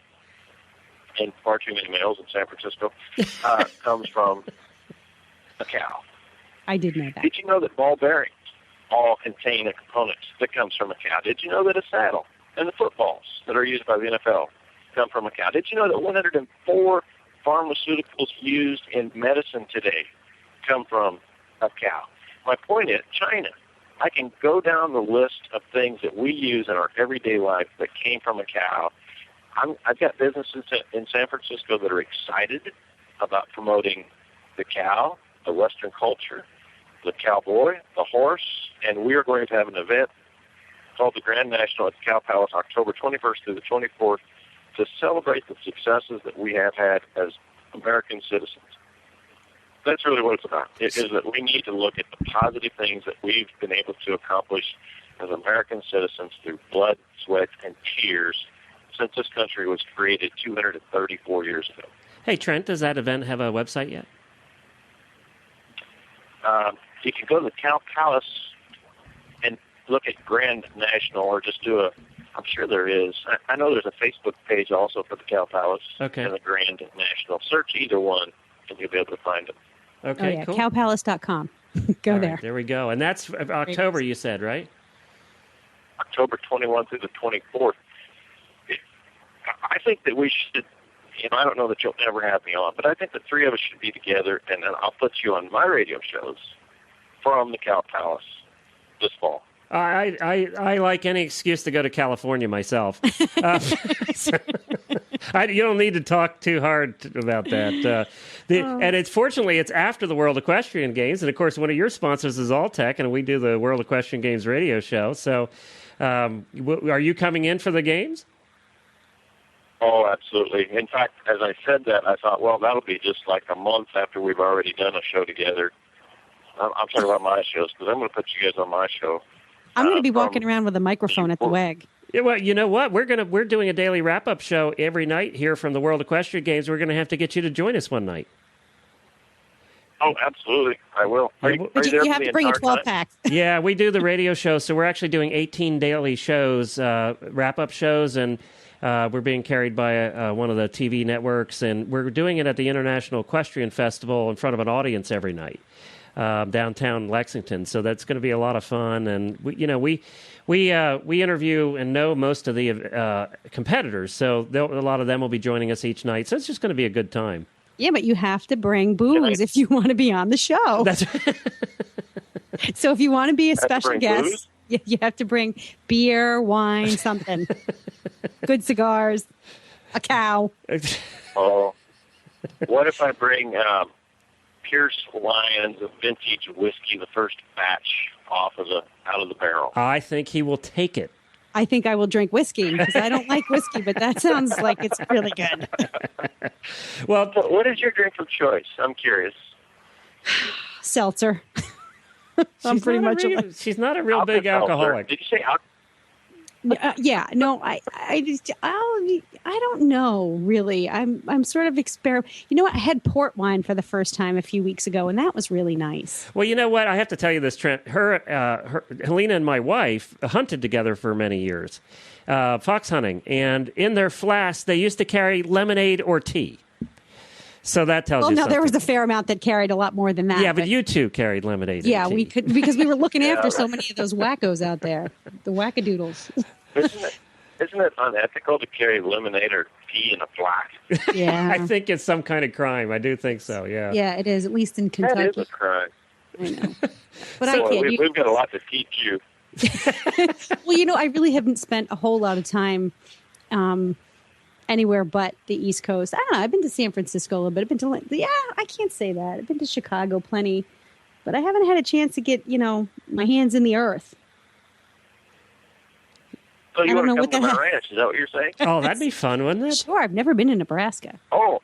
and far too many males in San Francisco, comes from a cow? I did know that. Did you know that ball bearings all contain a component that comes from a cow? Did you know that a saddle and the footballs that are used by the NFL come from a cow. Did you know that 104 pharmaceuticals used in medicine today come from a cow? My point is, China. I can go down the list of things that we use in our everyday life that came from a cow. I've got businesses in San Francisco that are excited about promoting the cow, the Western culture, the cowboy, the horse, and we are going to have an event called the Grand National at the Cow Palace October 21st through the 24th to celebrate the successes that we have had as American citizens. That's really what it's about. It is that we need to look at the positive things that we've been able to accomplish as American citizens through blood, sweat, and tears since this country was created 234 years ago. Hey, Trent, does that event have a website yet? You can go to the Cow Palace and look at Grand National, or just I'm sure there is. I know there's a Facebook page also for the Cow Palace and the Grand National. Search either one, and you'll be able to find them. Okay, cool. Cowpalace.com. Go All there. Right, there we go. And that's October, you said, right? October 21 through the 24th. I think that we should, I don't know that you'll ever have me on, but I think the three of us should be together, and then I'll put you on my radio shows from the Cow Palace this fall. I like any excuse to go to California myself. You don't need to talk too hard about that. And it's fortunately it's after the World Equestrian Games, and of course one of your sponsors is Alltech, and we do the World Equestrian Games radio show. So, are you coming in for the games? Oh, absolutely. In fact, as I said that, I thought, well, that'll be just like a month after we've already done a show together. I'm talking about my shows, because I'm going to put you guys on my show. I'm going to be walking around with a microphone at the WEG. Yeah, well, you know what? We're doing a daily wrap-up show every night here from the World Equestrian Games. We're going to have to get you to join us one night. Oh, absolutely. I will. But you have to bring a 12-pack. Yeah, we do the radio show, so we're actually doing 18 daily shows, wrap-up shows, and we're being carried by one of the TV networks, and we're doing it at the International Equestrian Festival in front of an audience every night. Downtown Lexington, so that's going to be a lot of fun. And we interview and know most of the competitors, so a lot of them will be joining us each night. So it's just going to be a good time. Yeah, but you have to bring booze if you want to be on the show. That's So if you want to be a special guest, booze? you have to bring beer, wine, something, good cigars, a cow. Oh, what if I bring Pierce Lyons of vintage whiskey, the first batch out of the barrel? I think he will take it. I think I will drink whiskey because I don't like whiskey, but that sounds like it's really good. Well, so what is your drink of choice? I'm curious. Seltzer. I'm pretty much. She's not a real big alcoholic. Did you say alcohol? Yeah, no, I don't know really. I'm sort of You know what? I had port wine for the first time a few weeks ago, and that was really nice. Well, you know what? I have to tell you this, Trent. Helena and my wife hunted together for many years, fox hunting, and in their flasks they used to carry lemonade or tea. So that tells you something. There was a fair amount that carried a lot more than that. Yeah, but you two carried lemonade. Yeah, and tea. we could because we were looking after so many of those wackos out there, the wackadoodles. Isn't it unethical to carry lemonade or tea in a flask? Yeah, I think it's some kind of crime. I do think so. Yeah. Yeah, it is. At least in Kentucky. That is a crime. I know, but So I can't. we've got a lot to teach you. Well, I really haven't spent a whole lot of time anywhere but the East Coast. I don't know. I've been to San Francisco a little bit. I've been to, I can't say that. I've been to Chicago plenty, but I haven't had a chance to get, my hands in the earth. So you want to come to my ranch? Is that what you're saying? Oh, that'd be fun, wouldn't it? Sure. I've never been to Nebraska. Oh.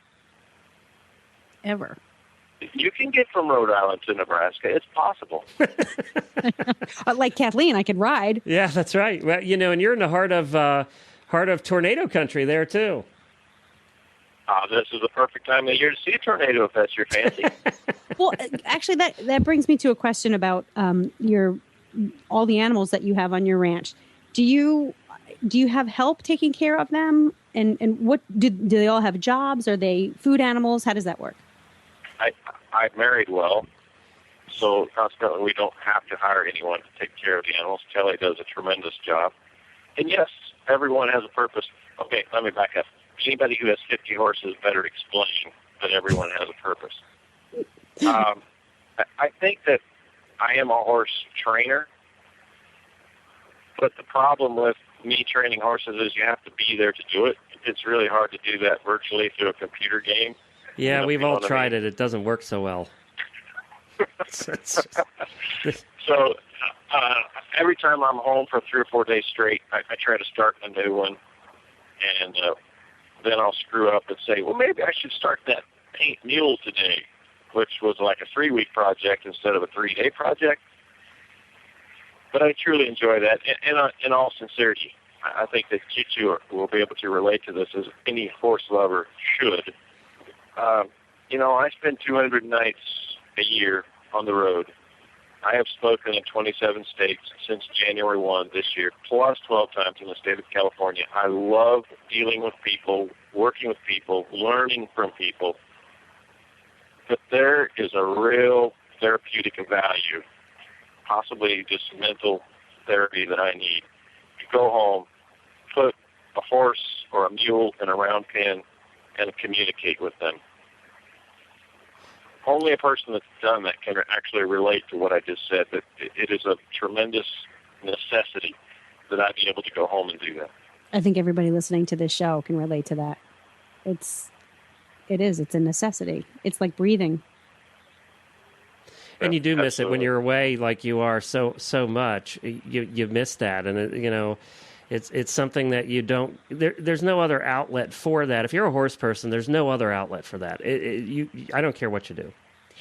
Ever. You can get from Rhode Island to Nebraska. It's possible. Like Kathleen, I could ride. Yeah, that's right. Well, and you're in the heart of tornado country there too. This is the perfect time of the year to see a tornado if that's your fancy. Well, actually, that brings me to a question about all the animals that you have on your ranch. Do you have help taking care of them? And what do they all have jobs? Are they food animals? How does that work? I married well, so consequently we don't have to hire anyone to take care of the animals. Kelly does a tremendous job. And yes, everyone has a purpose. Okay, let me back up. anybody who has 50 horses better explain that everyone has a purpose. I think that I am a horse trainer, but the problem with me training horses is you have to be there to do it. It's really hard to do that virtually through a computer game. Yeah, we've all tried it. It doesn't work so well. So every time I'm home for 3 or 4 days straight, I try to start a new one, and then I'll screw up and say, well, maybe I should start that paint mule today, which was like a 3-week project instead of a 3-day project. But I truly enjoy that. And in all sincerity, I think that you will be able to relate to this as any horse lover should. I spend 200 nights a year on the road. I have spoken in 27 states since January 1 this year, plus 12 times in the state of California. I love dealing with people, working with people, learning from people. But there is a real therapeutic value, possibly just mental therapy that I need. You go home, put a horse or a mule in a round pen, and communicate with them. Only a person that's done that can actually relate to what I just said, that it is a tremendous necessity that I be able to go home and do that. I think everybody listening to this show can relate to that. It's a necessity. It's like breathing. And you do miss Absolutely. it when you're away like you are so much. You miss that. And, it's something that you don't, there's no other outlet for that. If you're a horse person, there's no other outlet for that. I don't care what you do.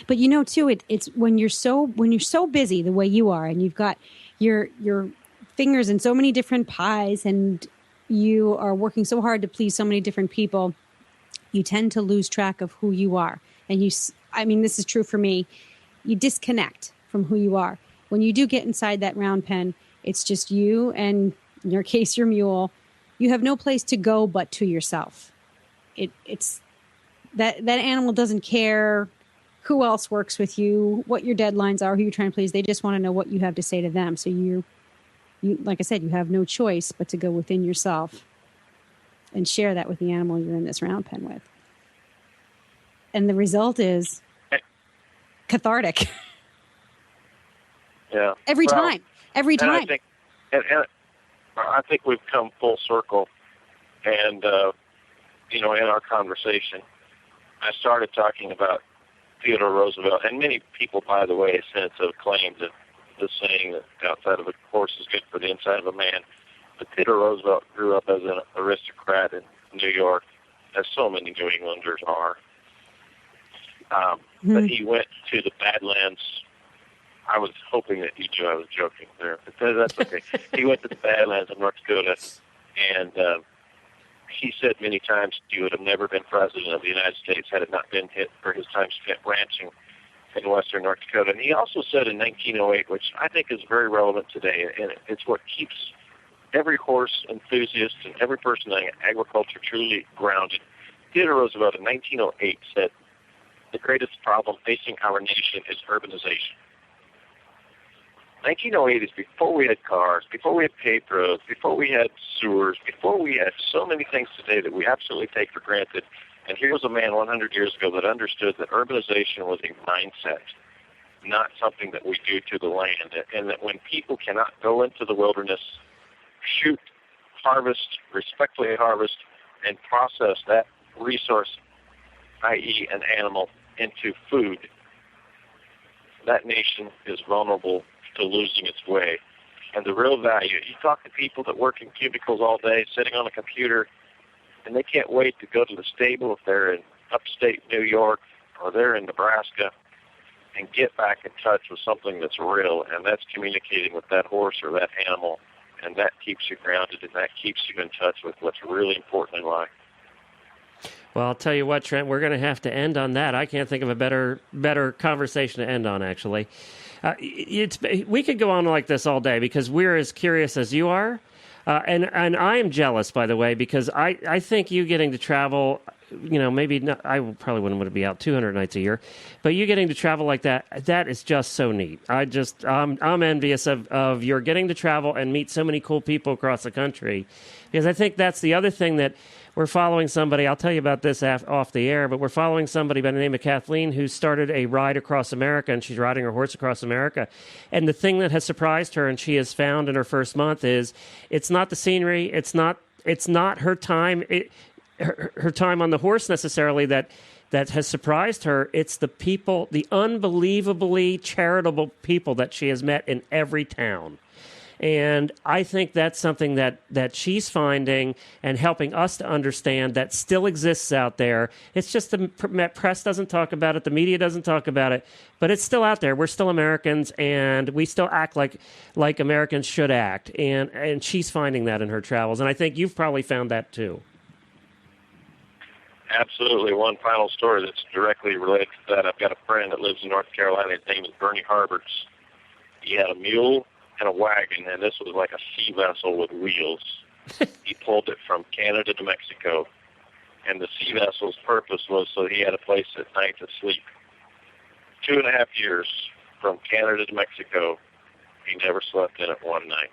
But too, it's when you're so busy the way you are, and you've got your fingers in so many different pies, and you are working so hard to please so many different people, you tend to lose track of who you are. And this is true for me. You disconnect from who you are. When you do get inside that round pen, it's just you and, in your case, your mule. You have no place to go but to yourself. It's that animal doesn't care who else works with you, what your deadlines are, who you're trying to please. They just want to know what you have to say to them. So you, like I said, you have no choice but to go within yourself and share that with the animal you're in this round pen with. And the result is cathartic. Yeah. Every time. I think we've come full circle, and in our conversation, I started talking about Theodore Roosevelt, and many people, by the way, since have claimed that the saying that outside of a horse is good for the inside of a man. But Theodore Roosevelt grew up as an aristocrat in New York, as so many New Englanders are. But he went to the Badlands. I was hoping that you knew I was joking there, but that's okay. He went to the Badlands of North Dakota, and he said many times he would have never been president of the United States had it not been hit for his time spent ranching in western North Dakota. And he also said in 1908, which I think is very relevant today, and it's what keeps every horse enthusiast and every person in agriculture truly grounded. Theodore Roosevelt in 1908 said, the greatest problem facing our nation is urbanization. 1908 is before we had cars, before we had paved roads, before we had sewers, before we had so many things today that we absolutely take for granted. And here was a man 100 years ago that understood that urbanization was a mindset, not something that we do to the land. And that when people cannot go into the wilderness, shoot, harvest, respectfully harvest, and process that resource, i.e. an animal, into food, that nation is vulnerable to losing its way. And the real value, you talk to people that work in cubicles all day, sitting on a computer, and they can't wait to go to the stable if they're in upstate New York or they're in Nebraska and get back in touch with something that's real, and that's communicating with that horse or that animal, and that keeps you grounded and that keeps you in touch with what's really important in life. Well, I'll tell you what, Trent, we're going to have to end on that. I can't think of a better conversation to end on, actually. We could go on like this all day because we're as curious as you are. And I am jealous, by the way, because I think you getting to travel maybe not, I probably wouldn't want to be out 200 nights a year, but you getting to travel like that is just so neat. I'm envious of your getting to travel and meet so many cool people across the country, because I think that's the other thing that we're following somebody. I'll tell you about this off the air, but we're following somebody by the name of Kathleen who started a ride across America, and she's riding her horse across America. And the thing that has surprised her, and she has found in her first month, is it's not the scenery, it's not her time, her time on the horse necessarily that has surprised her. It's the people, the unbelievably charitable people that she has met in every town. And I think that's something that she's finding and helping us to understand that still exists out there. It's just the press doesn't talk about it. The media doesn't talk about it. But it's still out there. We're still Americans, and we still act like Americans should act. And she's finding that in her travels. And I think you've probably found that too. Absolutely. One final story that's directly related to that. I've got a friend that lives in North Carolina. His name is Bernie Harberts. He had a mule and a wagon, and this was like a sea vessel with wheels. He pulled it from Canada to Mexico, and the sea vessel's purpose was so he had a place at night to sleep. 2.5 years from Canada to Mexico, he never slept in it one night.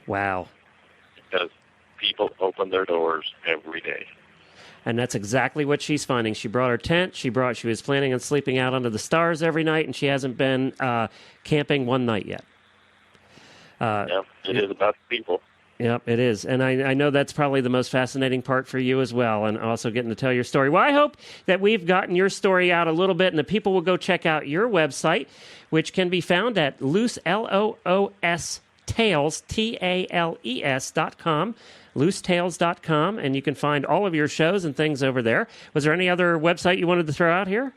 Wow. Because people open their doors every day. And that's exactly what she's finding. She brought her tent. She was planning on sleeping out under the stars every night, and she hasn't been camping one night yet. Yeah, it is about the people. Yep, it is. And I know that's probably the most fascinating part for you as well, and also getting to tell your story. Well, I hope that we've gotten your story out a little bit, and the people will go check out your website, which can be found at Loos, Loos, Tales, TALES.com, loostales.com, and you can find all of your shows and things over there. Was there any other website you wanted to throw out here?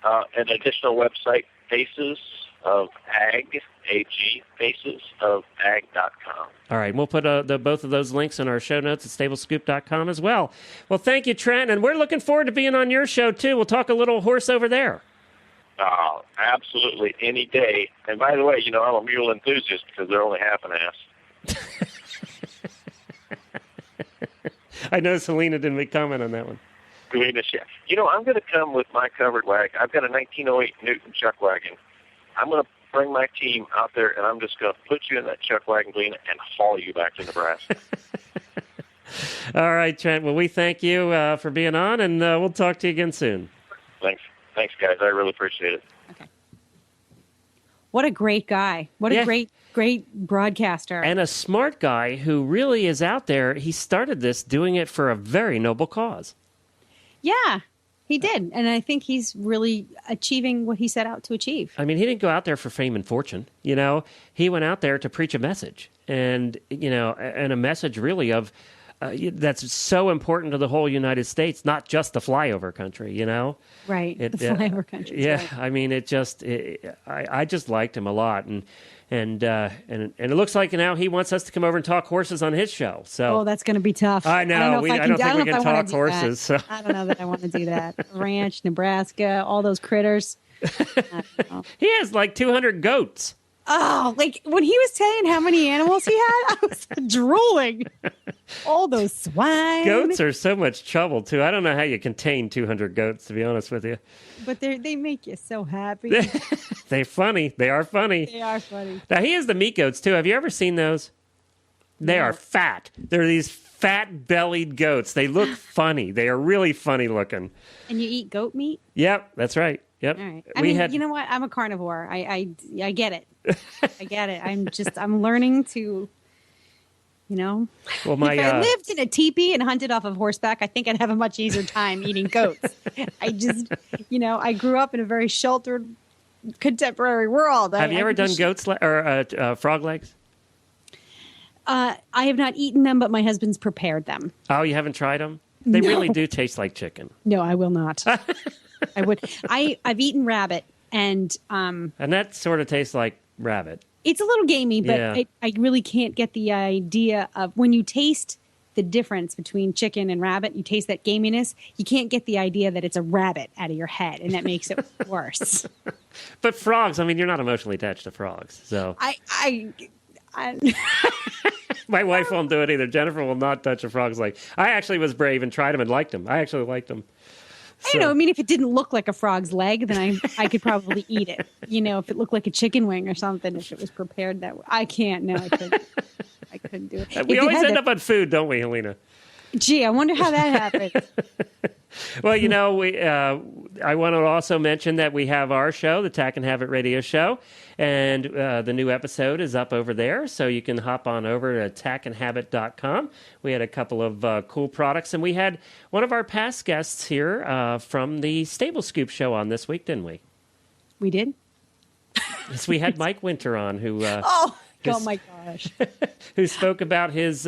An additional website, Faces of Ag, A-G, facesofag.com. All right, we'll put both of those links in our show notes at stablescoop.com as well. Well, thank you, Trent, and we're looking forward to being on your show, too. We'll talk a little horse over there. Absolutely, any day. And by the way, I'm a mule enthusiast because they're only half an ass. I know Selena didn't make comment on that one. I'm going to come with my covered wagon. I've got a 1908 Newton chuck wagon. I'm going to bring my team out there, and I'm just going to put you in that chuck wagon, Glenn, and haul you back to Nebraska. All right, Trent. Well, we thank you for being on, and we'll talk to you again soon. Thanks, guys. I really appreciate it. Okay. What a great guy. What a great broadcaster. And a smart guy who really is out there. He started this doing it for a very noble cause. Yeah. He did, and I think he's really achieving what he set out to achieve. I mean, he didn't go out there for fame and fortune, He went out there to preach a message, and, and a message really of that's so important to the whole United States, not just the flyover country, Right, the flyover country. Yeah, right. I mean, I just liked him a lot, and it looks like now he wants us to come over and talk horses on his show. So, that's going to be tough. I know. I don't think we can talk horses. So. I don't know that I want to do that. Ranch, Nebraska, all those critters. He has like 200 goats. Oh, like when he was saying how many animals he had, I was drooling. All those swine. Goats are so much trouble, too. I don't know how you contain 200 goats, to be honest with you. But they make you so happy. They're funny. They are funny. They are funny. Now, he has the meat goats, too. Have you ever seen those? They are fat. They're these fat-bellied goats. They look funny. They are really funny looking. And you eat goat meat? Yep, that's right. Yep. All right. You know what? I'm a carnivore. I get it. I get it. I'm learning to, Well, if I lived in a teepee and hunted off of horseback, I think I'd have a much easier time eating goats. I grew up in a very sheltered, contemporary world. Have you ever done goats or frog legs? I have not eaten them, but my husband's prepared them. Oh, you haven't tried them? They really do taste like chicken. No, I will not. I would. I've eaten rabbit, and that sort of tastes like rabbit. It's a little gamey, but I really can't get the idea of when you taste the difference between chicken and rabbit. You taste that gaminess. You can't get the idea that it's a rabbit out of your head, and that makes it worse. But frogs, I mean, you're not emotionally attached to frogs, so My wife won't do it either. Jennifer will not touch a frog's leg. I actually was brave and tried them and liked them. I actually liked them. I know. I mean, if it didn't look like a frog's leg, then I could probably eat it. You know, if it looked like a chicken wing or something, if it was prepared that way. I can't. No, I couldn't. I couldn't do it. We always end up on food, don't we, Helena? Gee, I wonder how that happens. Well, you know, I want to also mention that we have our show, the Tack and Habit Radio Show, and the new episode is up over there, so you can hop on over to tackandhabit.com. We had a couple of cool products, and we had one of our past guests here from the Stable Scoop show on this week, didn't we? We did? Yes, we had Mike Winter on, who Oh my gosh. who spoke about his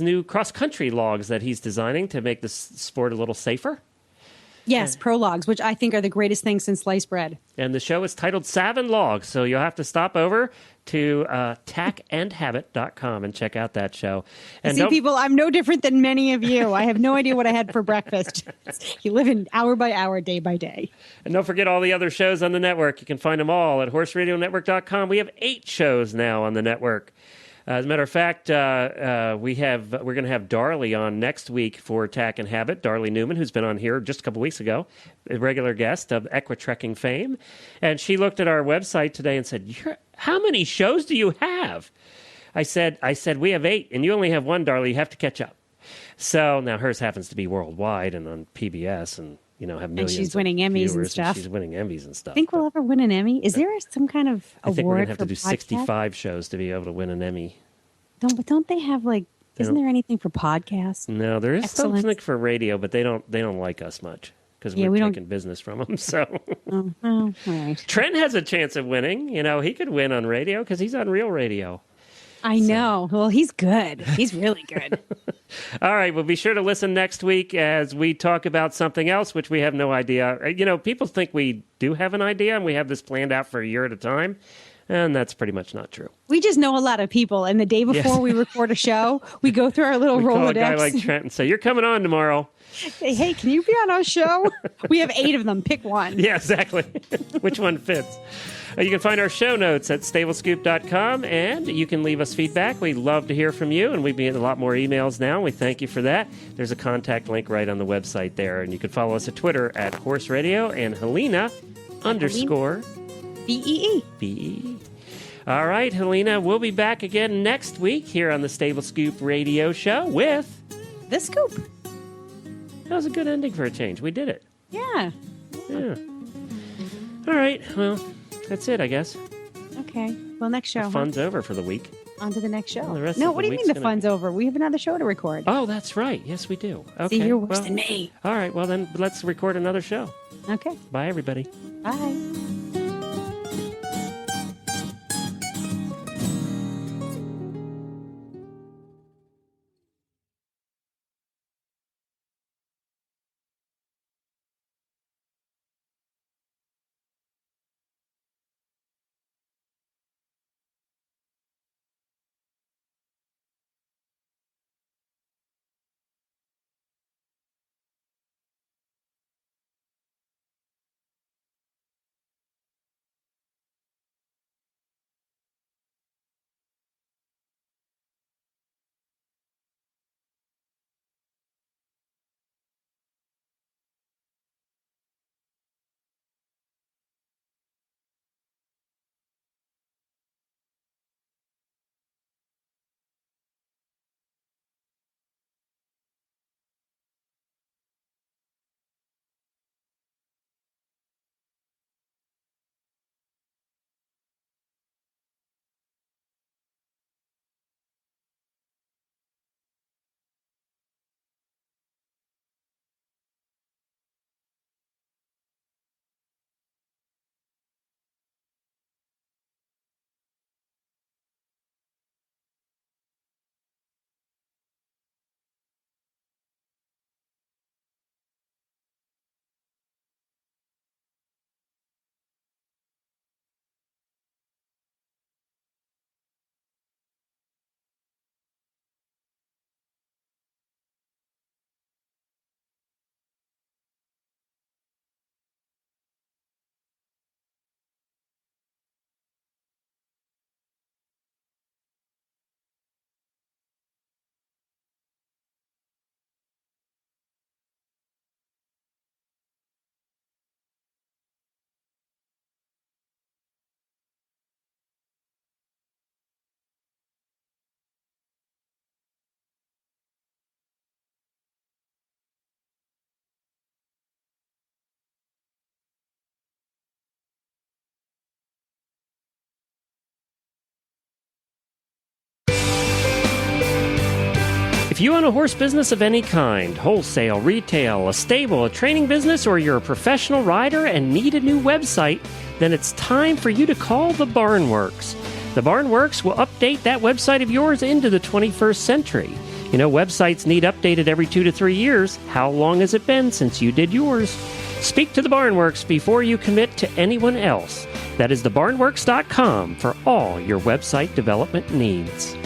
new cross-country logs that he's designing to make the sport a little safer. Yes, prologues, which I think are the greatest thing since sliced bread. And the show is titled Savin Logs, so you'll have to stop over to tackandhabit.com and check out that show. And See, people, I'm no different than many of you. I have no idea what I had for breakfast. You live in hour by hour, day by day. And don't forget all the other shows on the network. You can find them all at horseradionetwork.com. We have 8 shows now on the network. As a matter of fact, we're going to have Darley on next week for Tack and Habit. Darley Newman, who's been on here just a couple weeks ago, a regular guest of Equitrekking fame, and she looked at our website today and said, "How many shows do you have?" I said, "We have 8, and you only have 1, Darley. You have to catch up." So now hers happens to be worldwide and on PBS, and have millions. And she's winning Emmys and stuff. She's winning Emmys and stuff. Think we'll ever win an Emmy? Is there some kind of award? I think we're going to have to do podcast? 65 shows to be able to win an Emmy. Don't they have isn't there anything for podcasts? No, there is Excellence. something for radio, but they don't like us much because we're taking business from them. So Oh, all right. Trent has a chance of winning. He could win on radio because he's on real radio. I know. Well, he's good. He's really good. All right. Well, be sure to listen next week as we talk about something else, which we have no idea. People think we do have an idea and we have this planned out for a year at a time. And that's pretty much not true. We just know a lot of people. And the day before we record a show, we go through our little we Rolodex. Call a guy like Trent and say, "You're coming on tomorrow." Say, "Hey, can you be on our show?" We have 8 of them. Pick one. Yeah, exactly. Which one fits? You can find our show notes at stablescoop.com, and you can leave us feedback. We'd love to hear from you, and we've been getting a lot more emails now. We thank you for that. There's a contact link right on the website there, and you can follow us at Twitter at Horse Radio and Helena _ BEE. BE. All right, Helena, we'll be back again next week here on the Stable Scoop Radio Show with The Scoop. That was a good ending for a change. We did it. Yeah. Yeah. All right. Well, that's it, I guess. Okay. Well, next show. The fun's over for the week. On to the next show. Well, the rest No, of what the do you mean week's the gonna fun's over? We have another show to record. Oh, that's right. Yes, we do. Okay. See, you're worse than me. All right. Well, then let's record another show. Okay. Bye, everybody. Bye. If you own a horse business of any kind, wholesale, retail, a stable, a training business, or you're a professional rider and need a new website, then it's time for you to call the Barnworks. The Barnworks will update that website of yours into the 21st century. You know, websites need updated every 2 to 3 years. How long has it been since you did yours? Speak to the Barnworks before you commit to anyone else. That is thebarnworks.com for all your website development needs.